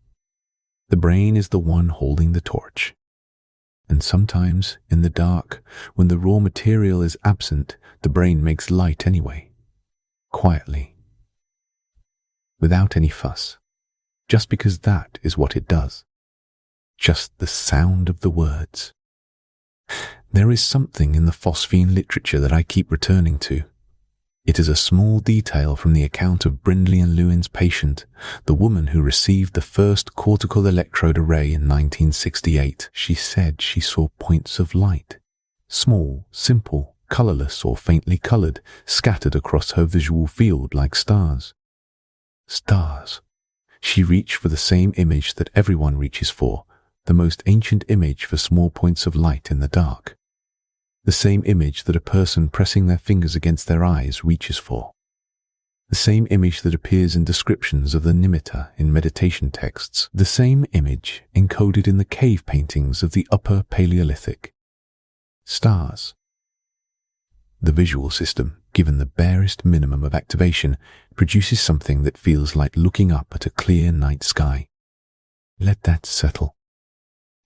The brain is the one holding the torch. And sometimes, in the dark, when the raw material is absent, the brain makes light anyway, quietly, without any fuss, just because that is what it does. Just the sound of the words. There is something in the phosphene literature that I keep returning to. It is a small detail from the account of Brindley and Lewin's patient, the woman who received the first cortical electrode array in 1968. She said she saw points of light, small, simple, colorless or faintly colored, scattered across her visual field like stars. Stars. She reached for the same image that everyone reaches for, the most ancient image for small points of light in the dark. The same image that a person pressing their fingers against their eyes reaches for. The same image that appears in descriptions of the nimitta in meditation texts. The same image encoded in the cave paintings of the Upper Paleolithic. Stars. The visual system, given the barest minimum of activation, produces something that feels like looking up at a clear night sky. Let that settle.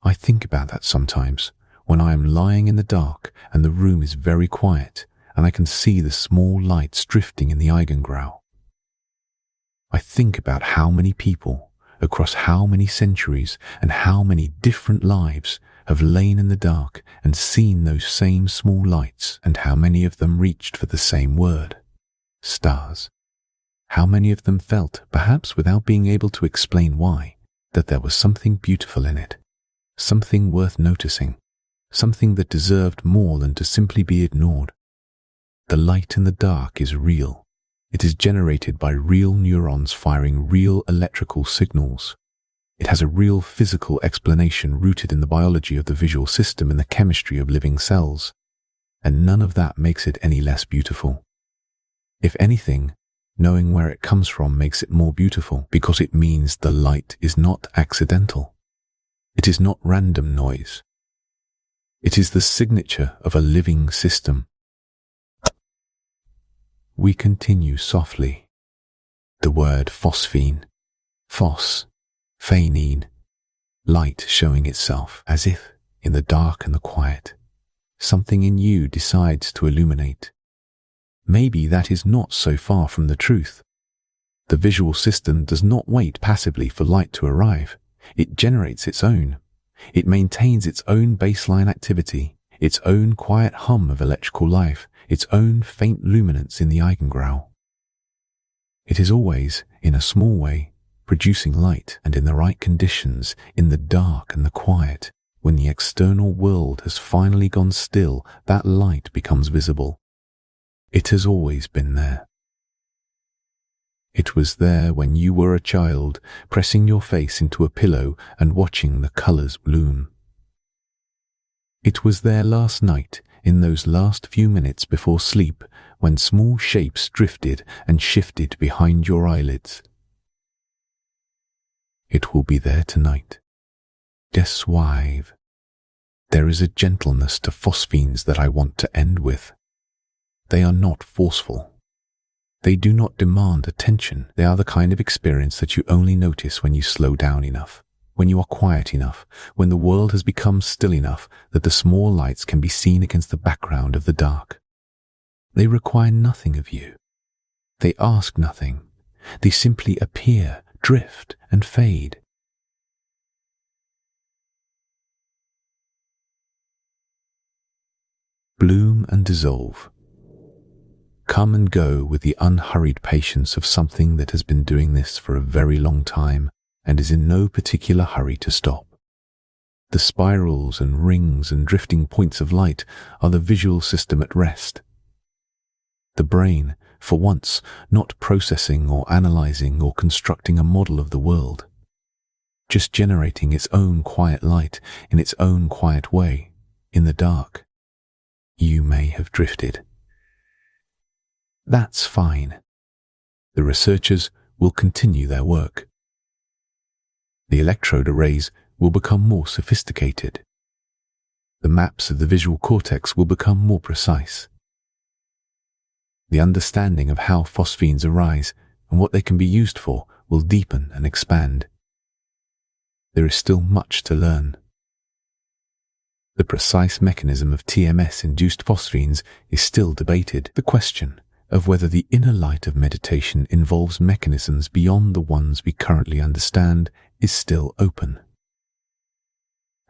I think about that sometimes, when I am lying in the dark and the room is very quiet and I can see the small lights drifting in the Eigengrau. I think about how many people, across how many centuries and how many different lives, have lain in the dark and seen those same small lights, and how many of them reached for the same word, stars. How many of them felt, perhaps without being able to explain why, that there was something beautiful in it, something worth noticing, something that deserved more than to simply be ignored. The light in the dark is real. It is generated by real neurons firing real electrical signals. It has a real physical explanation rooted in the biology of the visual system and the chemistry of living cells. And none of that makes it any less beautiful. If anything, knowing where it comes from makes it more beautiful, because it means the light is not accidental. It is not random noise. It is the signature of a living system. We continue softly. The word phosphene, phosphenine, light showing itself, as if, in the dark and the quiet, something in you decides to illuminate. Maybe that is not so far from the truth. The visual system does not wait passively for light to arrive. It generates its own. It maintains its own baseline activity, its own quiet hum of electrical life, its own faint luminance in the eigengrau. It is always, in a small way, producing light, and in the right conditions, in the dark and the quiet, when the external world has finally gone still, that light becomes visible. It has always been there. It was there when you were a child, pressing your face into a pillow and watching the colors bloom. It was there last night, in those last few minutes before sleep, when small shapes drifted and shifted behind your eyelids. It will be there tonight. Des suave. There is a gentleness to Phosphenes that I want to end with. They are not forceful. They do not demand attention. They are the kind of experience that you only notice when you slow down enough, when you are quiet enough, when the world has become still enough that the small lights can be seen against the background of the dark. They require nothing of you. They ask nothing. They simply appear, drift, and fade. Bloom and dissolve. Come and go with the unhurried patience of something that has been doing this for a very long time and is in no particular hurry to stop. The spirals and rings and drifting points of light are the visual system at rest. The brain, for once, not processing or analyzing or constructing a model of the world, just generating its own quiet light in its own quiet way, in the dark. You may have drifted. That's fine. The researchers will continue their work. The electrode arrays will become more sophisticated. The maps of the visual cortex will become more precise. The understanding of how phosphenes arise and what they can be used for will deepen and expand. There is still much to learn. The precise mechanism of TMS-induced phosphenes is still debated. The question of whether the inner light of meditation involves mechanisms beyond the ones we currently understand is still open.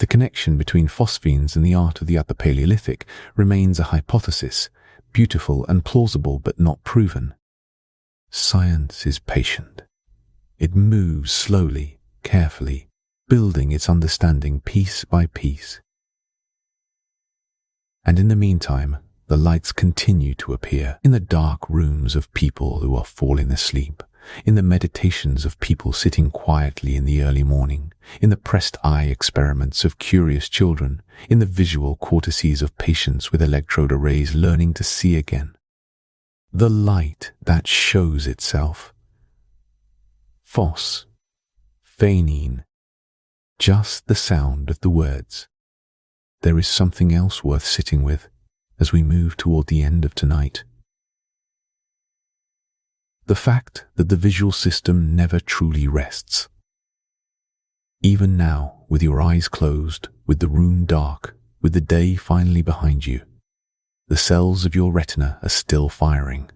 The connection between phosphenes and the art of the Upper Paleolithic remains a hypothesis, beautiful and plausible but not proven. Science is patient. It moves slowly, carefully, building its understanding piece by piece. And in the meantime, the lights continue to appear in the dark rooms of people who are falling asleep, in the meditations of people sitting quietly in the early morning, in the pressed eye experiments of curious children, in the visual cortices of patients with electrode arrays learning to see again. The light that shows itself. Phosphenine. Just the sound of the words. There is something else worth sitting with as we move toward the end of tonight. The fact that the visual system never truly rests. Even now, with your eyes closed, with the room dark, with the day finally behind you, the cells of your retina are still firing.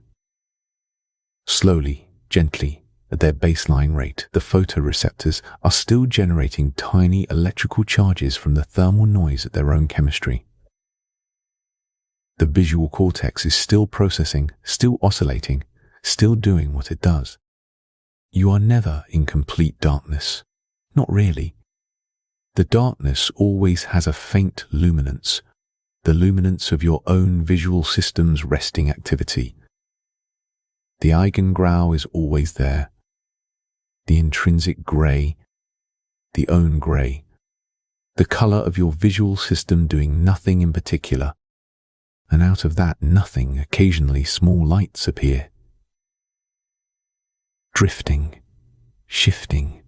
Slowly, gently, at their baseline rate, the photoreceptors are still generating tiny electrical charges from the thermal noise at their own chemistry. The visual cortex is still processing, still oscillating, still doing what it does. You are never in complete darkness. Not really. The darkness always has a faint luminance, the luminance of your own visual system's resting activity. The eigengrau is always there. The intrinsic grey, the own grey, the colour of your visual system doing nothing in particular, and out of that nothing occasionally small lights appear. Drifting, shifting,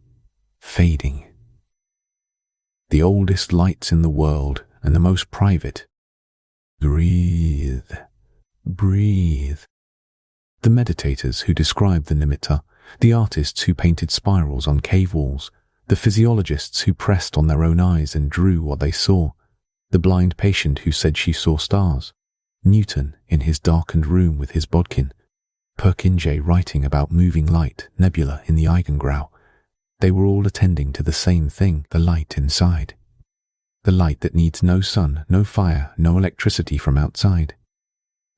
fading. The oldest lights in the world and the most private. Breathe, breathe. The meditators who describe the nimitta The artists who painted spirals on cave walls, the physiologists who pressed on their own eyes and drew what they saw, the blind patient who said she saw stars, Newton in his darkened room with his bodkin, Purkinje writing about moving light, nebula in the Eigengrau. They were all attending to the same thing, the light inside. The light that needs no sun, no fire, no electricity from outside.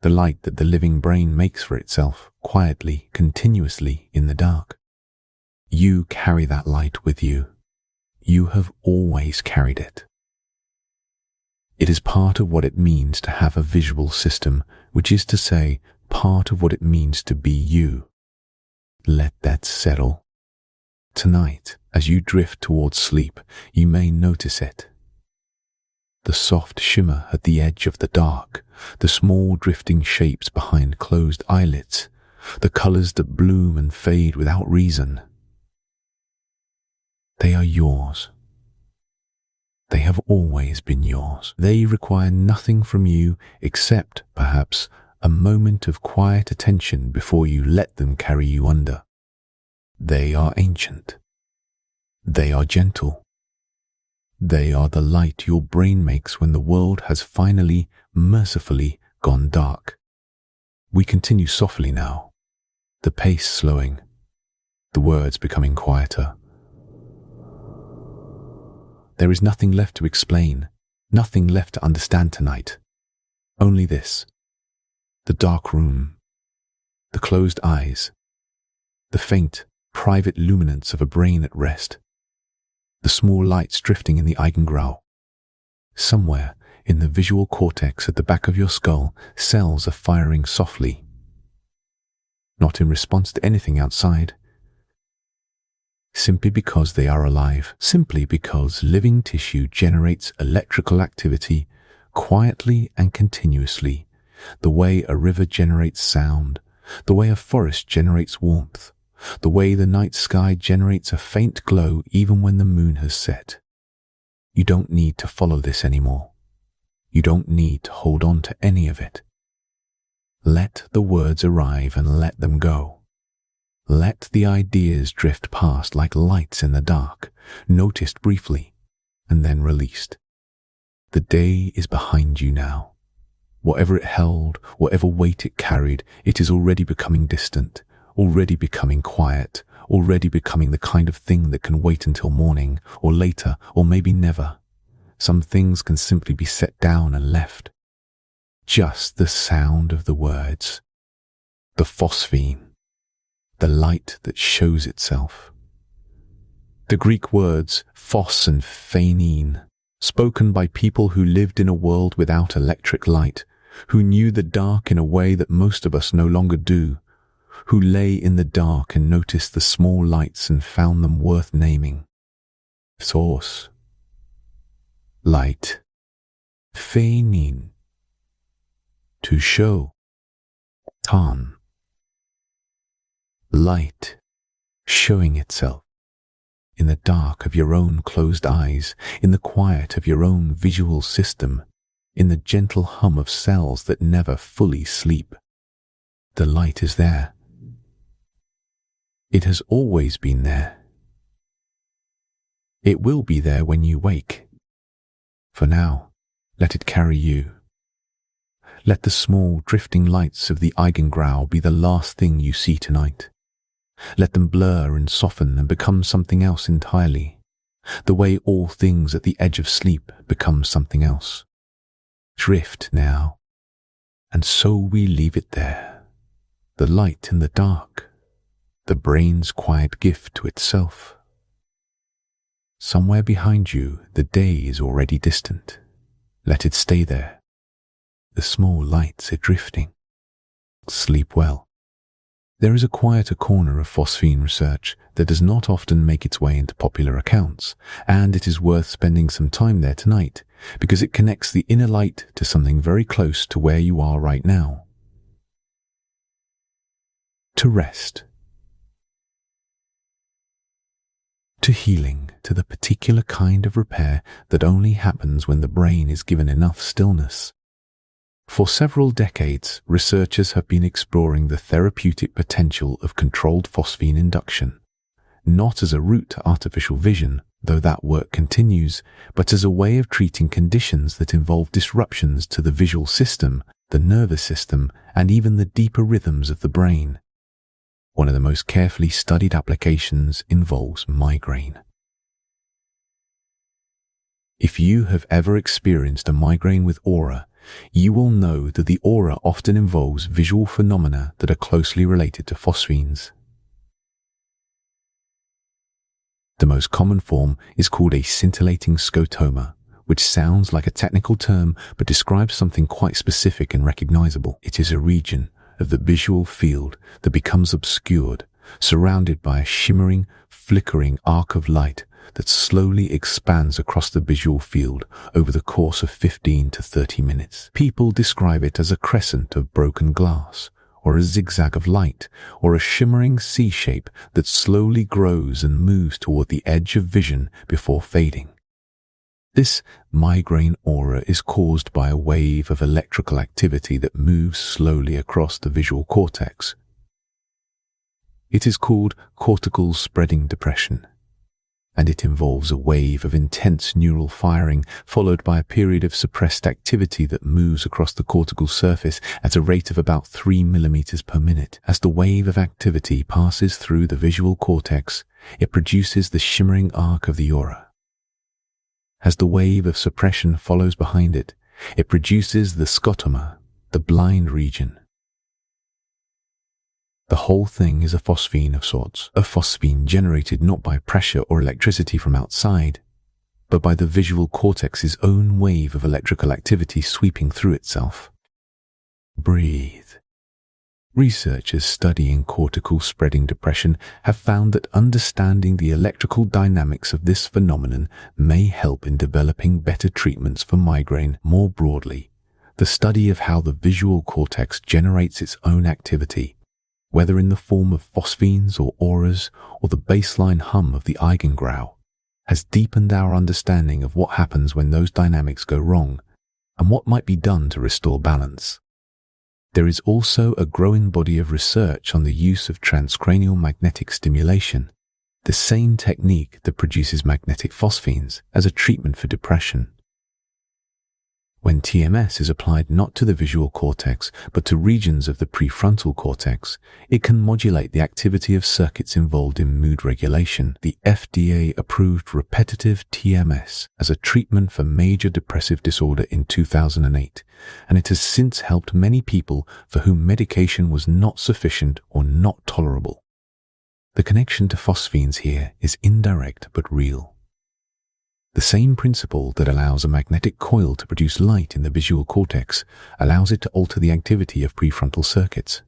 The light that the living brain makes for itself, quietly, continuously, in the dark. You carry that light with you. You have always carried it. It is part of what it means to have a visual system, which is to say, part of what it means to be you. Let that settle. Tonight, as you drift towards sleep, you may notice it. The soft shimmer at the edge of the dark, the small drifting shapes behind closed eyelids, the colors that bloom and fade without reason. They are yours. They have always been yours. They require nothing from you except, perhaps, a moment of quiet attention before you let them carry you under. They are ancient. They are gentle. They are the light your brain makes when the world has finally, mercifully, gone dark. We continue softly now, the pace slowing, the words becoming quieter. There is nothing left to explain, nothing left to understand tonight. Only this: the dark room, the closed eyes, the faint, private luminance of a brain at rest, the small lights drifting in the Eigengrau. Somewhere in the visual cortex at the back of your skull, cells are firing softly, not in response to anything outside, simply because they are alive, simply because living tissue generates electrical activity quietly and continuously, the way a river generates sound, the way a forest generates warmth, the way the night sky generates a faint glow even when the moon has set. You don't need to follow this anymore. You don't need to hold on to any of it. Let the words arrive and let them go. Let the ideas drift past like lights in the dark, noticed briefly, and then released. The day is behind you now. Whatever it held, whatever weight it carried, it is already becoming distant, already becoming quiet, already becoming the kind of thing that can wait until morning, or later, or maybe never. Some things can simply be set down and left. Just the sound of the words. The phosphene. The light that shows itself. The Greek words phos and phanein, spoken by people who lived in a world without electric light, who knew the dark in a way that most of us no longer do, who lay in the dark and noticed the small lights and found them worth naming. Source. Light. Phanein. To show. Tan. Light, showing itself, in the dark of your own closed eyes, in the quiet of your own visual system, in the gentle hum of cells that never fully sleep. The light is there. It has always been there. It will be there when you wake. For now, let it carry you. Let the small drifting lights of the Eigengrau be the last thing you see tonight. Let them blur and soften and become something else entirely, the way all things at the edge of sleep become something else. Drift now, and so we leave it there, the light in the dark, the brain's quiet gift to itself. Somewhere behind you, the day is already distant. Let it stay there. The small lights are drifting. Sleep well. There is a quieter corner of phosphene research that does not often make its way into popular accounts, and it is worth spending some time there tonight because it connects the inner light to something very close to where you are right now. To rest. To healing, to the particular kind of repair that only happens when the brain is given enough stillness. For several decades, researchers have been exploring the therapeutic potential of controlled phosphine induction, not as a route to artificial vision, though that work continues, but as a way of treating conditions that involve disruptions to the visual system, the nervous system, and even the deeper rhythms of the brain. One of the most carefully studied applications involves migraine. If you have ever experienced a migraine with aura, you will know that the aura often involves visual phenomena that are closely related to phosphenes. The most common form is called a scintillating scotoma, which sounds like a technical term but describes something quite specific and recognizable. It is a region of the visual field that becomes obscured, surrounded by a shimmering, flickering arc of light that slowly expands across the visual field over the course of 15 to 30 minutes. People describe it as a crescent of broken glass, or a zigzag of light, or a shimmering C-shape that slowly grows and moves toward the edge of vision before fading. This migraine aura is caused by a wave of electrical activity that moves slowly across the visual cortex. It is called cortical spreading depression, and it involves a wave of intense neural firing followed by a period of suppressed activity that moves across the cortical surface at a rate of about 3 millimeters per minute. As the wave of activity passes through the visual cortex, it produces the shimmering arc of the aura. As the wave of suppression follows behind it, it produces the scotoma, the blind region. The whole thing is a phosphene of sorts, a phosphene generated not by pressure or electricity from outside, but by the visual cortex's own wave of electrical activity sweeping through itself. Breathe. Researchers studying cortical spreading depression have found that understanding the electrical dynamics of this phenomenon may help in developing better treatments for migraine more broadly. The study of how the visual cortex generates its own activity, whether in the form of phosphenes or auras or the baseline hum of the Eigengrau, has deepened our understanding of what happens when those dynamics go wrong and what might be done to restore balance. There is also a growing body of research on the use of transcranial magnetic stimulation, the same technique that produces magnetic phosphenes, as a treatment for depression. When TMS is applied not to the visual cortex but to regions of the prefrontal cortex, it can modulate the activity of circuits involved in mood regulation. The FDA approved repetitive TMS as a treatment for major depressive disorder in 2008, and it has since helped many people for whom medication was not sufficient or not tolerable. The connection to phosphenes here is indirect but real. The same principle that allows a magnetic coil to produce light in the visual cortex allows it to alter the activity of prefrontal circuits.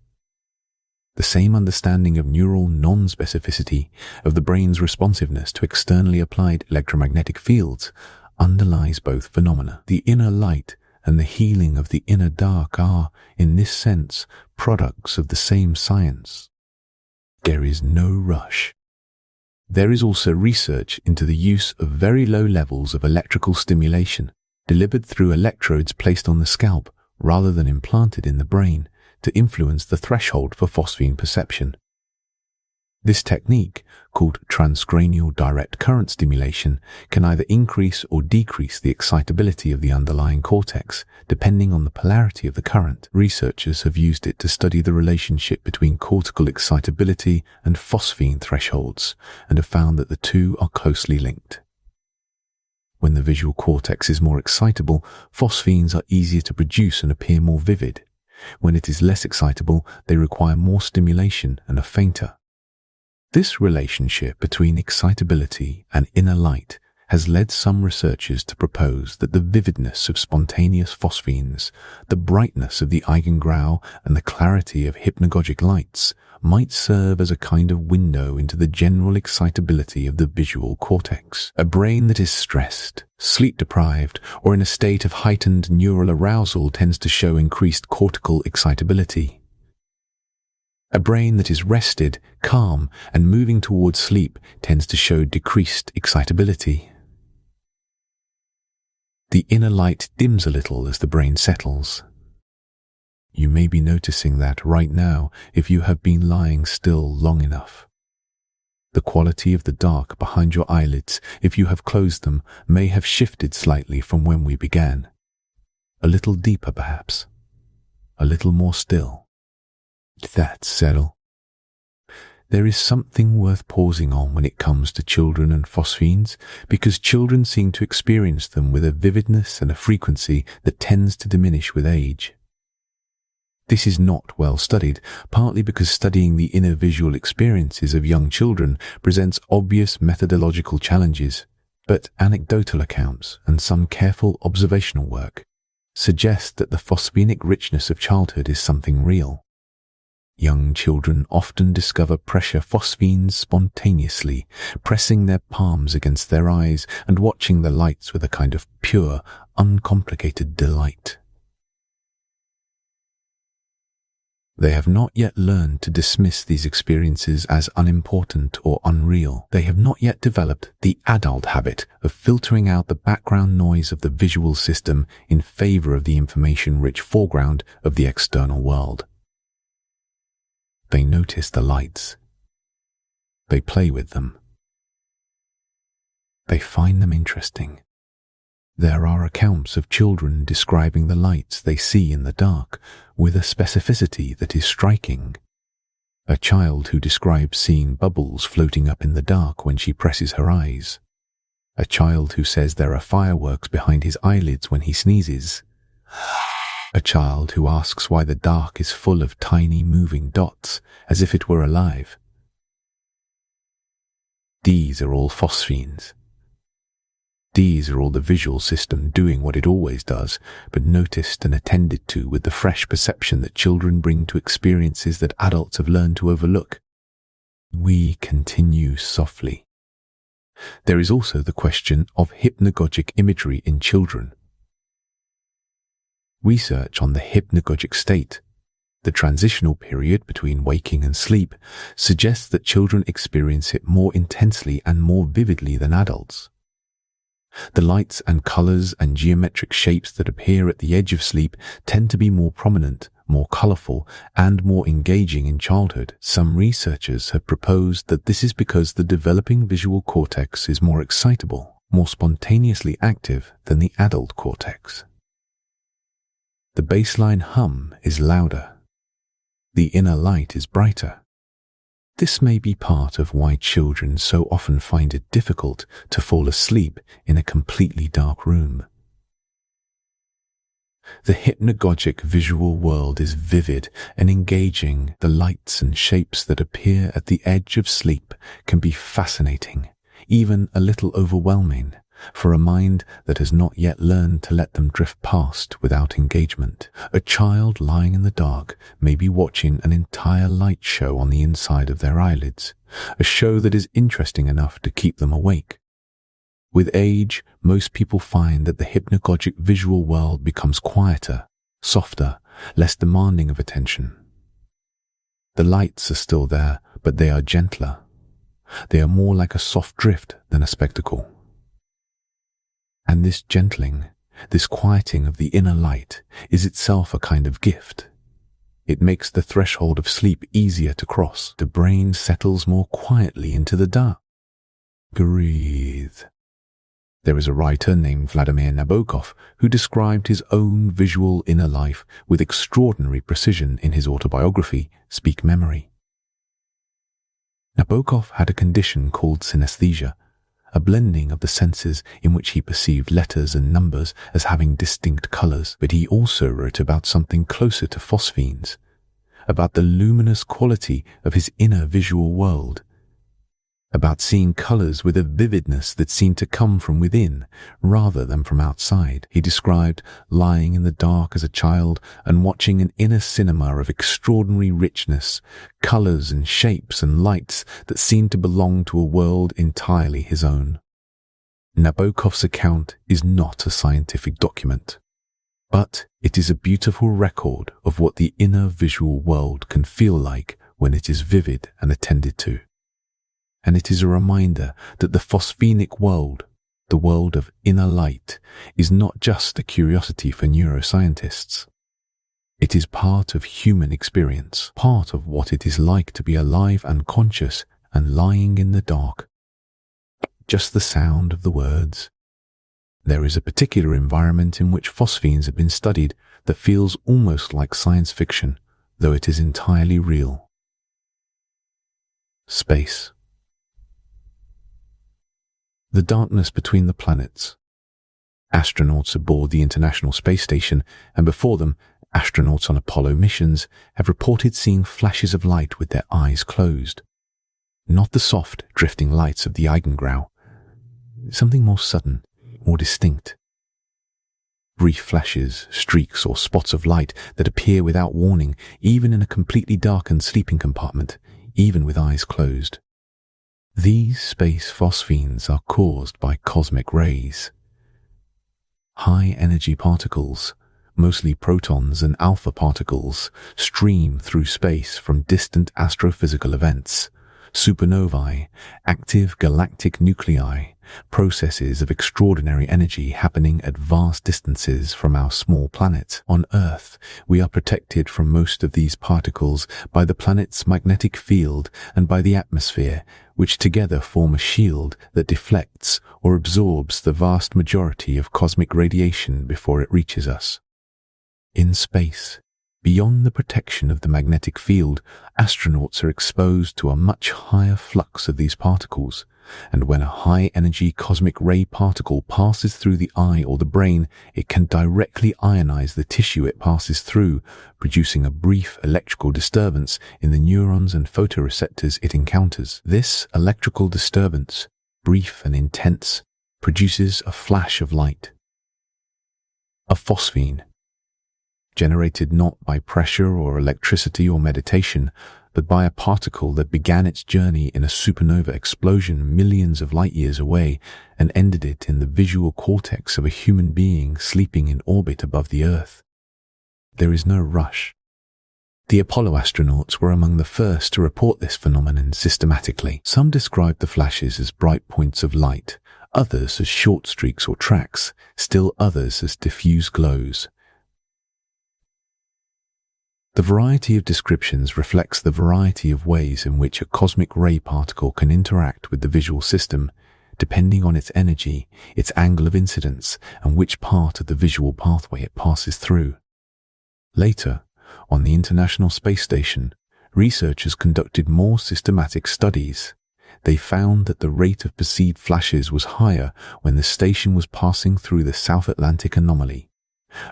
The same understanding of neural non-specificity, of the brain's responsiveness to externally applied electromagnetic fields, underlies both phenomena. The inner light and the healing of the inner dark are, in this sense, products of the same science. There is no rush. There is also research into the use of very low levels of electrical stimulation, delivered through electrodes placed on the scalp rather than implanted in the brain, to influence the threshold for phosphene perception. This technique, called transcranial direct current stimulation, can either increase or decrease the excitability of the underlying cortex, depending on the polarity of the current. Researchers have used it to study the relationship between cortical excitability and phosphene thresholds, and have found that the two are closely linked. When the visual cortex is more excitable, phosphenes are easier to produce and appear more vivid. When it is less excitable, they require more stimulation and are fainter. This relationship between excitability and inner light has led some researchers to propose that the vividness of spontaneous phosphenes, the brightness of the Eigengrau, and the clarity of hypnagogic lights might serve as a kind of window into the general excitability of the visual cortex. A brain that is stressed, sleep-deprived, or in a state of heightened neural arousal tends to show increased cortical excitability. A brain that is rested, calm, and moving towards sleep tends to show decreased excitability. The inner light dims a little as the brain settles. You may be noticing that right now if you have been lying still long enough. The quality of the dark behind your eyelids, if you have closed them, may have shifted slightly from when we began. A little deeper perhaps. A little more still. That's settle. There is something worth pausing on when it comes to children and phosphenes, because children seem to experience them with a vividness and a frequency that tends to diminish with age. This is not well studied, partly because studying the inner visual experiences of young children presents obvious methodological challenges, but anecdotal accounts and some careful observational work suggest that the phosphenic richness of childhood is something real. Young children often discover pressure phosphenes spontaneously, pressing their palms against their eyes and watching the lights with a kind of pure, uncomplicated delight. They have not yet learned to dismiss these experiences as unimportant or unreal. They have not yet developed the adult habit of filtering out the background noise of the visual system in favor of the information-rich foreground of the external world. They notice the lights. They play with them. They find them interesting. There are accounts of children describing the lights they see in the dark with a specificity that is striking. A child who describes seeing bubbles floating up in the dark when she presses her eyes. A child who says there are fireworks behind his eyelids when he sneezes. A child who asks why the dark is full of tiny moving dots as if it were alive. These are all phosphenes. These are all the visual system doing what it always does, but noticed and attended to with the fresh perception that children bring to experiences that adults have learned to overlook. We continue softly. There is also the question of hypnagogic imagery in children. Research on the hypnagogic state, the transitional period between waking and sleep, suggests that children experience it more intensely and more vividly than adults. The lights and colors and geometric shapes that appear at the edge of sleep tend to be more prominent, more colorful, and more engaging in childhood. Some researchers have proposed that this is because the developing visual cortex is more excitable, more spontaneously active than the adult cortex. The baseline hum is louder. The inner light is brighter. This may be part of why children so often find it difficult to fall asleep in a completely dark room. The hypnagogic visual world is vivid and engaging. The lights and shapes that appear at the edge of sleep can be fascinating, even a little overwhelming, for a mind that has not yet learned to let them drift past without engagement. A child lying in the dark may be watching an entire light show on the inside of their eyelids, a show that is interesting enough to keep them awake. With age, most people find that the hypnagogic visual world becomes quieter, softer, less demanding of attention. The lights are still there, but they are gentler. They are more like a soft drift than a spectacle. And this gentling, this quieting of the inner light is itself a kind of gift. It makes the threshold of sleep easier to cross. The brain settles more quietly into the dark. Breathe. There is a writer named Vladimir Nabokov who described his own visual inner life with extraordinary precision in his autobiography, Speak Memory. Nabokov had a condition called synesthesia, a blending of the senses in which he perceived letters and numbers as having distinct colors, but he also wrote about something closer to phosphenes, about the luminous quality of his inner visual world, about seeing colors with a vividness that seemed to come from within rather than from outside. He described lying in the dark as a child and watching an inner cinema of extraordinary richness, colors and shapes and lights that seemed to belong to a world entirely his own. Nabokov's account is not a scientific document, but it is a beautiful record of what the inner visual world can feel like when it is vivid and attended to. And it is a reminder that the phosphenic world, the world of inner light, is not just a curiosity for neuroscientists. It is part of human experience, part of what it is like to be alive and conscious and lying in the dark. Just the sound of the words. There is a particular environment in which phosphenes have been studied that feels almost like science fiction, though it is entirely real. Space. The darkness between the planets. Astronauts aboard the International Space Station, and before them, astronauts on Apollo missions, have reported seeing flashes of light with their eyes closed. Not the soft, drifting lights of the Eigengrau. Something more sudden, more distinct. Brief flashes, streaks, or spots of light that appear without warning, even in a completely darkened sleeping compartment, even with eyes closed. These space phosphenes are caused by cosmic rays. High-energy particles, mostly protons and alpha particles, stream through space from distant astrophysical events. Supernovae, active galactic nuclei, processes of extraordinary energy happening at vast distances from our small planet. On Earth, we are protected from most of these particles by the planet's magnetic field and by the atmosphere, which together form a shield that deflects or absorbs the vast majority of cosmic radiation before it reaches us. In space, beyond the protection of the magnetic field, astronauts are exposed to a much higher flux of these particles, and when a high-energy cosmic ray particle passes through the eye or the brain, it can directly ionize the tissue it passes through, producing a brief electrical disturbance in the neurons and photoreceptors it encounters. This electrical disturbance, brief and intense, produces a flash of light. A phosphene. Generated not by pressure or electricity or meditation, but by a particle that began its journey in a supernova explosion millions of light years away and ended it in the visual cortex of a human being sleeping in orbit above the Earth. There is no rush. The Apollo astronauts were among the first to report this phenomenon systematically. Some described the flashes as bright points of light, others as short streaks or tracks, still others as diffuse glows. The variety of descriptions reflects the variety of ways in which a cosmic ray particle can interact with the visual system, depending on its energy, its angle of incidence, and which part of the visual pathway it passes through. Later, on the International Space Station, researchers conducted more systematic studies. They found that the rate of perceived flashes was higher when the station was passing through the South Atlantic anomaly,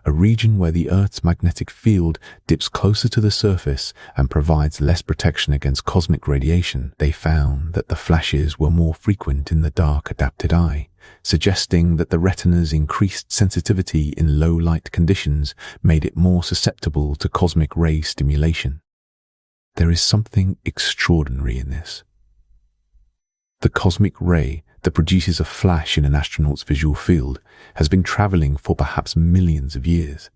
a region where the Earth's magnetic field dips closer to the surface and provides less protection against cosmic radiation. They found that the flashes were more frequent in the dark adapted eye, suggesting that the retina's increased sensitivity in low light conditions made it more susceptible to cosmic ray stimulation. There is something extraordinary in this. The cosmic ray that produces a flash in an astronaut's visual field has been traveling for perhaps millions of years.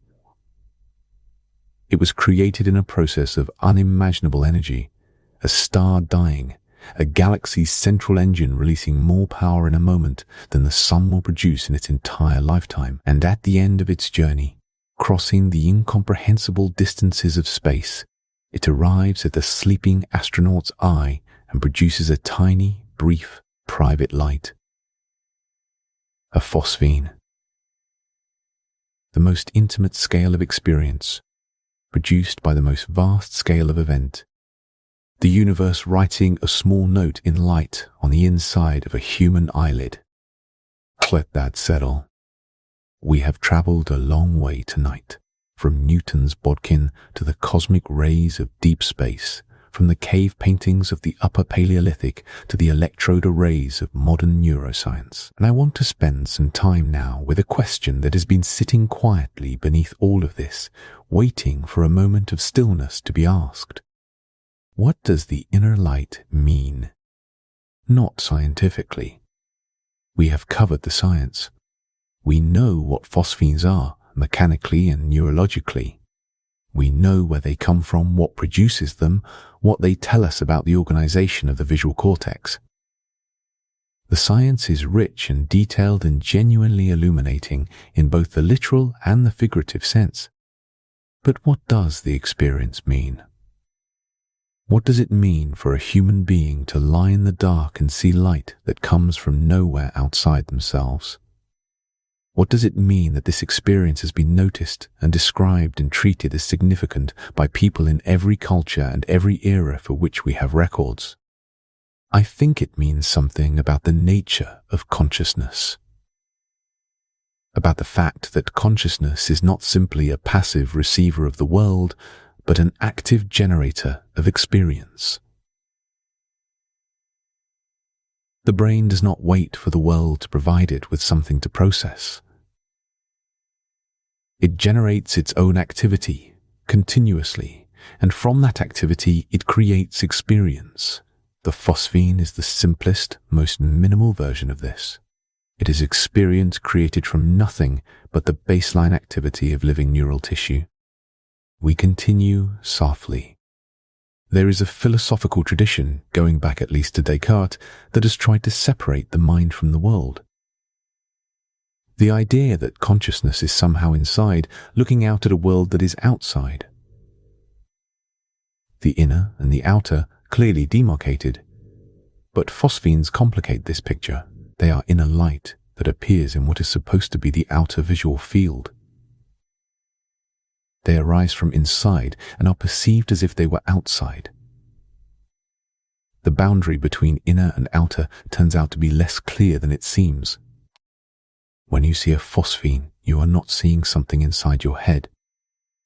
It was created in a process of unimaginable energy, a star dying, a galaxy's central engine releasing more power in a moment than the sun will produce in its entire lifetime, and at the end of its journey, crossing the incomprehensible distances of space, it arrives at the sleeping astronaut's eye and produces a tiny, brief, private light. A phosphene. The most intimate scale of experience, produced by the most vast scale of event. The universe writing a small note in light on the inside of a human eyelid. Let that settle. We have traveled a long way tonight, from Newton's bodkin to the cosmic rays of deep space, from the cave paintings of the Upper Paleolithic to the electrode arrays of modern neuroscience. And I want to spend some time now with a question that has been sitting quietly beneath all of this, waiting for a moment of stillness to be asked. What does the inner light mean? Not scientifically. We have covered the science. We know what phosphenes are, mechanically and neurologically. We know where they come from, what produces them, what they tell us about the organization of the visual cortex. The science is rich and detailed and genuinely illuminating in both the literal and the figurative sense. But what does the experience mean? What does it mean for a human being to lie in the dark and see light that comes from nowhere outside themselves? What does it mean that this experience has been noticed and described and treated as significant by people in every culture and every era for which we have records? I think it means something about the nature of consciousness. About the fact that consciousness is not simply a passive receiver of the world, but an active generator of experience. The brain does not wait for the world to provide it with something to process. It generates its own activity continuously, and from that activity it creates experience. The phosphene is the simplest, most minimal version of this. It is experience created from nothing but the baseline activity of living neural tissue. We continue softly. There is a philosophical tradition, going back at least to Descartes, that has tried to separate the mind from the world. The idea that consciousness is somehow inside, looking out at a world that is outside. The inner and the outer clearly demarcated, but phosphenes complicate this picture. They are inner light that appears in what is supposed to be the outer visual field. They arise from inside and are perceived as if they were outside. The boundary between inner and outer turns out to be less clear than it seems. When you see a phosphene, you are not seeing something inside your head.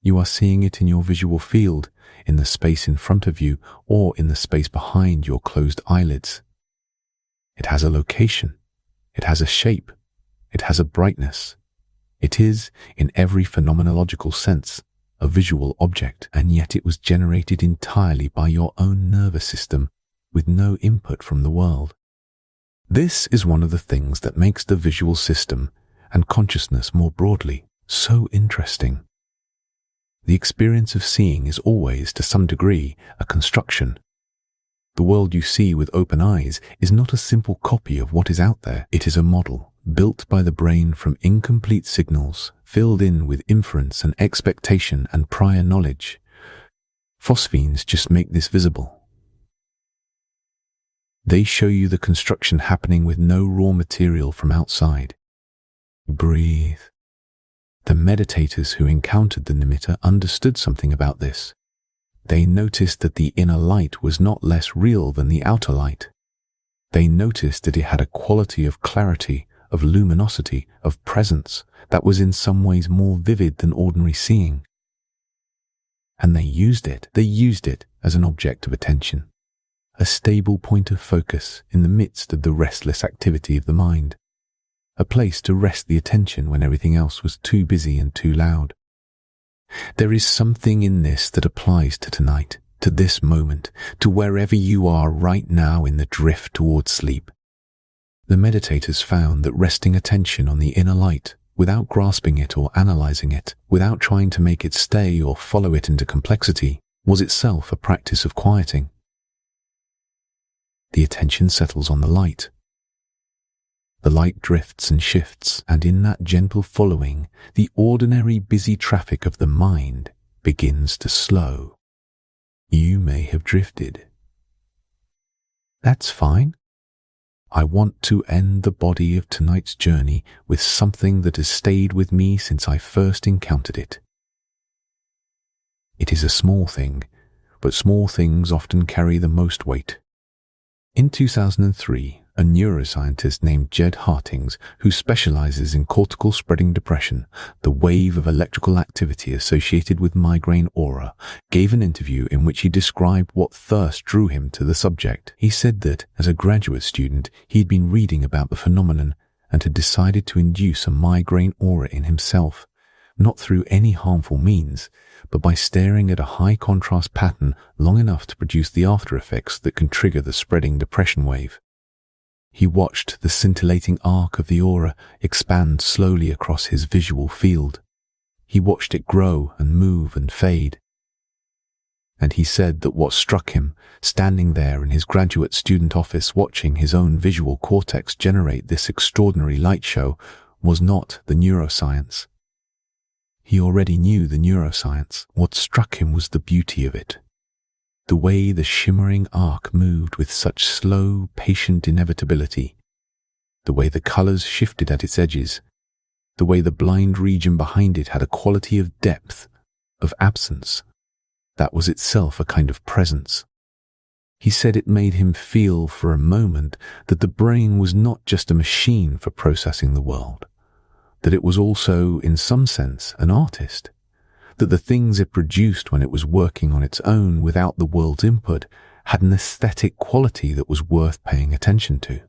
You are seeing it in your visual field, in the space in front of you, or in the space behind your closed eyelids. It has a location. It has a shape. It has a brightness. It is, in every phenomenological sense, a visual object, and yet it was generated entirely by your own nervous system, with no input from the world. This is one of the things that makes the visual system, and consciousness more broadly, so interesting. The experience of seeing is always, to some degree, a construction. The world you see with open eyes is not a simple copy of what is out there. It is a model, built by the brain from incomplete signals, filled in with inference and expectation and prior knowledge. Phosphenes just make this visible. They show you the construction happening with no raw material from outside. Breathe. The meditators who encountered the nimitta understood something about this. They noticed that the inner light was not less real than the outer light. They noticed that it had a quality of clarity, of luminosity, of presence that was in some ways more vivid than ordinary seeing. And they used it as an object of attention, a stable point of focus in the midst of the restless activity of the mind, a place to rest the attention when everything else was too busy and too loud. There is something in this that applies to tonight, to this moment, to wherever you are right now in the drift towards sleep. The meditators found that resting attention on the inner light, without grasping it or analyzing it, without trying to make it stay or follow it into complexity, was itself a practice of quieting. The attention settles on the light. The light drifts and shifts, and in that gentle following, the ordinary busy traffic of the mind begins to slow. You may have drifted. That's fine. I want to end the body of tonight's journey with something that has stayed with me since I first encountered it. It is a small thing, but small things often carry the most weight. In 2003, a neuroscientist named Jed Hartings, who specializes in cortical spreading depression, the wave of electrical activity associated with migraine aura, gave an interview in which he described what first drew him to the subject. He said that, as a graduate student, he had been reading about the phenomenon and had decided to induce a migraine aura in himself, not through any harmful means, but by staring at a high-contrast pattern long enough to produce the after effects that can trigger the spreading depression wave. He watched the scintillating arc of the aura expand slowly across his visual field. He watched it grow and move and fade. And he said that what struck him, standing there in his graduate student office watching his own visual cortex generate this extraordinary light show, was not the neuroscience. He already knew the neuroscience. What struck him was the beauty of it. The way the shimmering arc moved with such slow, patient inevitability. The way the colors shifted at its edges. The way the blind region behind it had a quality of depth, of absence. That was itself a kind of presence. He said it made him feel for a moment that the brain was not just a machine for processing the world, that it was also, in some sense, an artist, that the things it produced when it was working on its own without the world's input had an aesthetic quality that was worth paying attention to.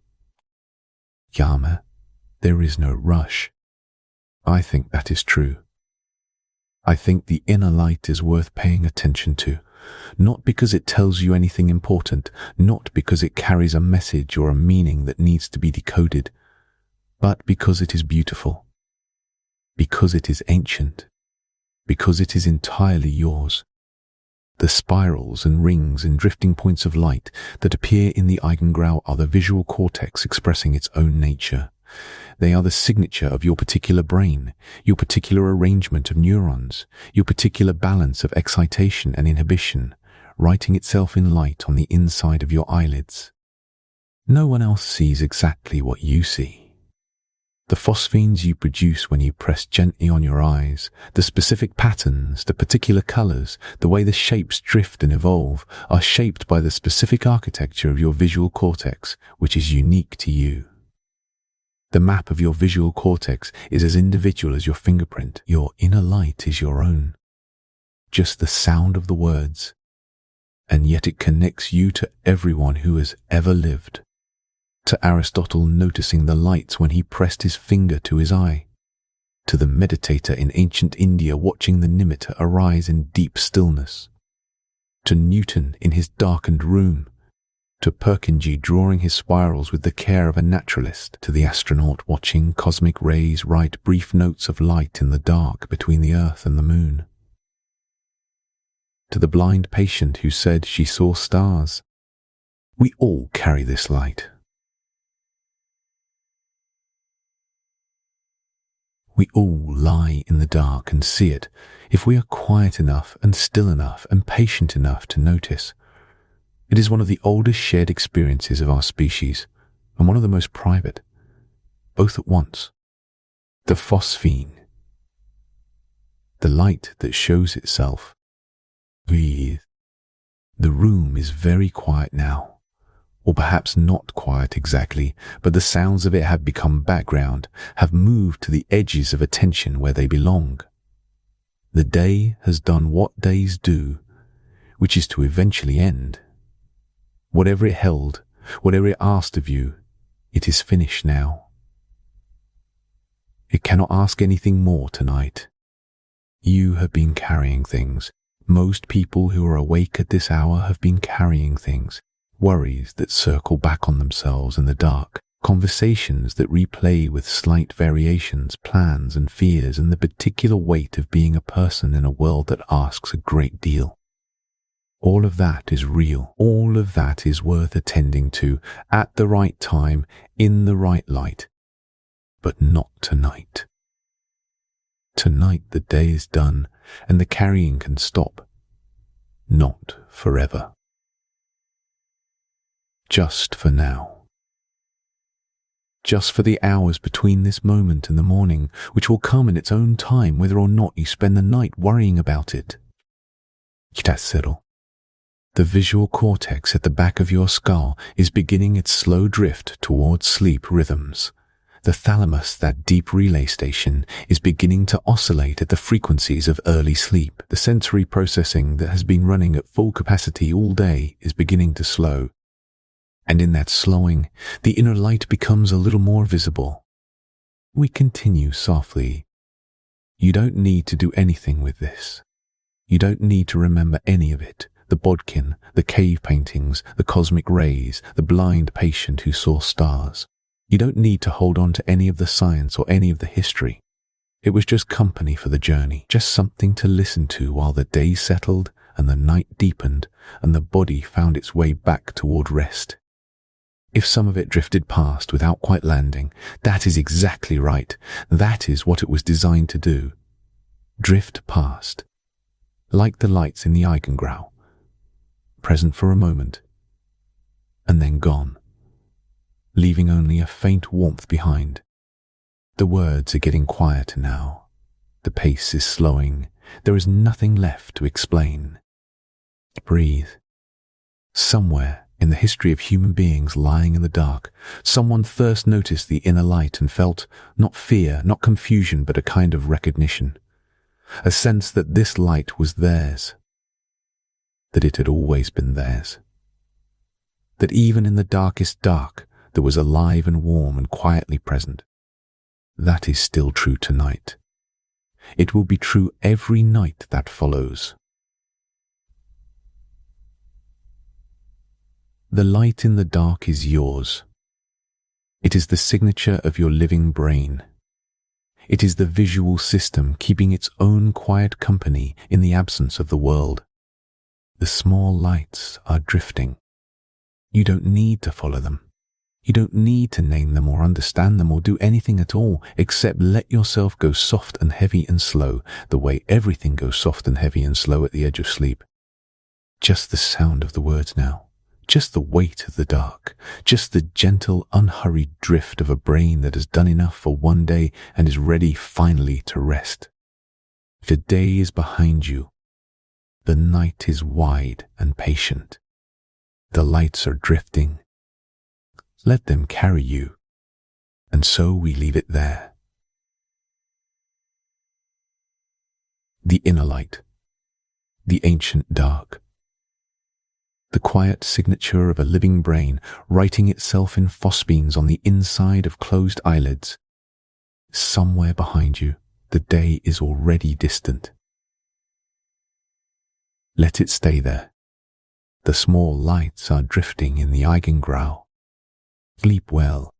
Yama, there is no rush. I think that is true. I think the inner light is worth paying attention to, not because it tells you anything important, not because it carries a message or a meaning that needs to be decoded, but because it is beautiful, because it is ancient, because it is entirely yours. The spirals and rings and drifting points of light that appear in the Eigengrau are the visual cortex expressing its own nature. They are the signature of your particular brain, your particular arrangement of neurons, your particular balance of excitation and inhibition, writing itself in light on the inside of your eyelids. No one else sees exactly what you see. The phosphenes you produce when you press gently on your eyes, the specific patterns, the particular colors, the way the shapes drift and evolve, are shaped by the specific architecture of your visual cortex, which is unique to you. The map of your visual cortex is as individual as your fingerprint. Your inner light is your own. Just the sound of the words. And yet it connects you to everyone who has ever lived. To Aristotle noticing the lights when he pressed his finger to his eye. To the meditator in ancient India watching the nimitta arise in deep stillness. To Newton in his darkened room. To Purkinje drawing his spirals with the care of a naturalist, to the astronaut watching cosmic rays write brief notes of light in the dark between the earth and the moon. To the blind patient who said she saw stars. We all carry this light. We all lie in the dark and see it, if we are quiet enough and still enough and patient enough to notice. It is one of the oldest shared experiences of our species, and one of the most private, both at once. The phosphene, the light that shows itself. Breathe. The room is very quiet now, or perhaps not quiet exactly, but the sounds of it have become background, have moved to the edges of attention where they belong. The day has done what days do, which is to eventually end. Whatever it held, whatever it asked of you, it is finished now. It cannot ask anything more tonight. You have been carrying things. Most people who are awake at this hour have been carrying things. Worries that circle back on themselves in the dark. Conversations that replay with slight variations, plans and fears, and the particular weight of being a person in a world that asks a great deal. All of that is real. All of that is worth attending to at the right time, in the right light. But not tonight. Tonight the day is done and the carrying can stop. Not forever. Just for now. Just for the hours between this moment and the morning, which will come in its own time whether or not you spend the night worrying about it. Kitasero. The visual cortex at the back of your skull is beginning its slow drift towards sleep rhythms. The thalamus, that deep relay station, is beginning to oscillate at the frequencies of early sleep. The sensory processing that has been running at full capacity all day is beginning to slow. And in that slowing, the inner light becomes a little more visible. We continue softly. You don't need to do anything with this. You don't need to remember any of it. The bodkin, the cave paintings, the cosmic rays, the blind patient who saw stars. You don't need to hold on to any of the science or any of the history. It was just company for the journey, just something to listen to while the day settled and the night deepened and the body found its way back toward rest. If some of it drifted past without quite landing, that is exactly right. That is what it was designed to do. drift past, like the lights in the Eigengrau, present for a moment, and then gone, leaving only a faint warmth behind. The words are getting quieter now. The pace is slowing. There is nothing left to explain. Breathe. Somewhere in the history of human beings lying in the dark, someone first noticed the inner light and felt not fear, not confusion, but a kind of recognition, a sense that this light was theirs, that it had always been theirs, that even in the darkest dark there was alive and warm and quietly present. That is still true tonight. It will be true every night that follows. The light in the dark is yours. It is the signature of your living brain. It is the visual system keeping its own quiet company in the absence of the world. The small lights are drifting. You don't need to follow them. You don't need to name them or understand them or do anything at all except let yourself go soft and heavy and slow, the way everything goes soft and heavy and slow at the edge of sleep. Just the sound of the words now, just the weight of the dark, just the gentle, unhurried drift of a brain that has done enough for one day and is ready finally to rest. The day is behind you. The night is wide and patient. The lights are drifting. Let them carry you, and so we leave it there. The inner light, the ancient dark, the quiet signature of a living brain writing itself in Phosphenes on the inside of closed eyelids. Somewhere behind you, the day is already distant. Let it stay there. The small lights are drifting in the Eigengrau. Sleep well.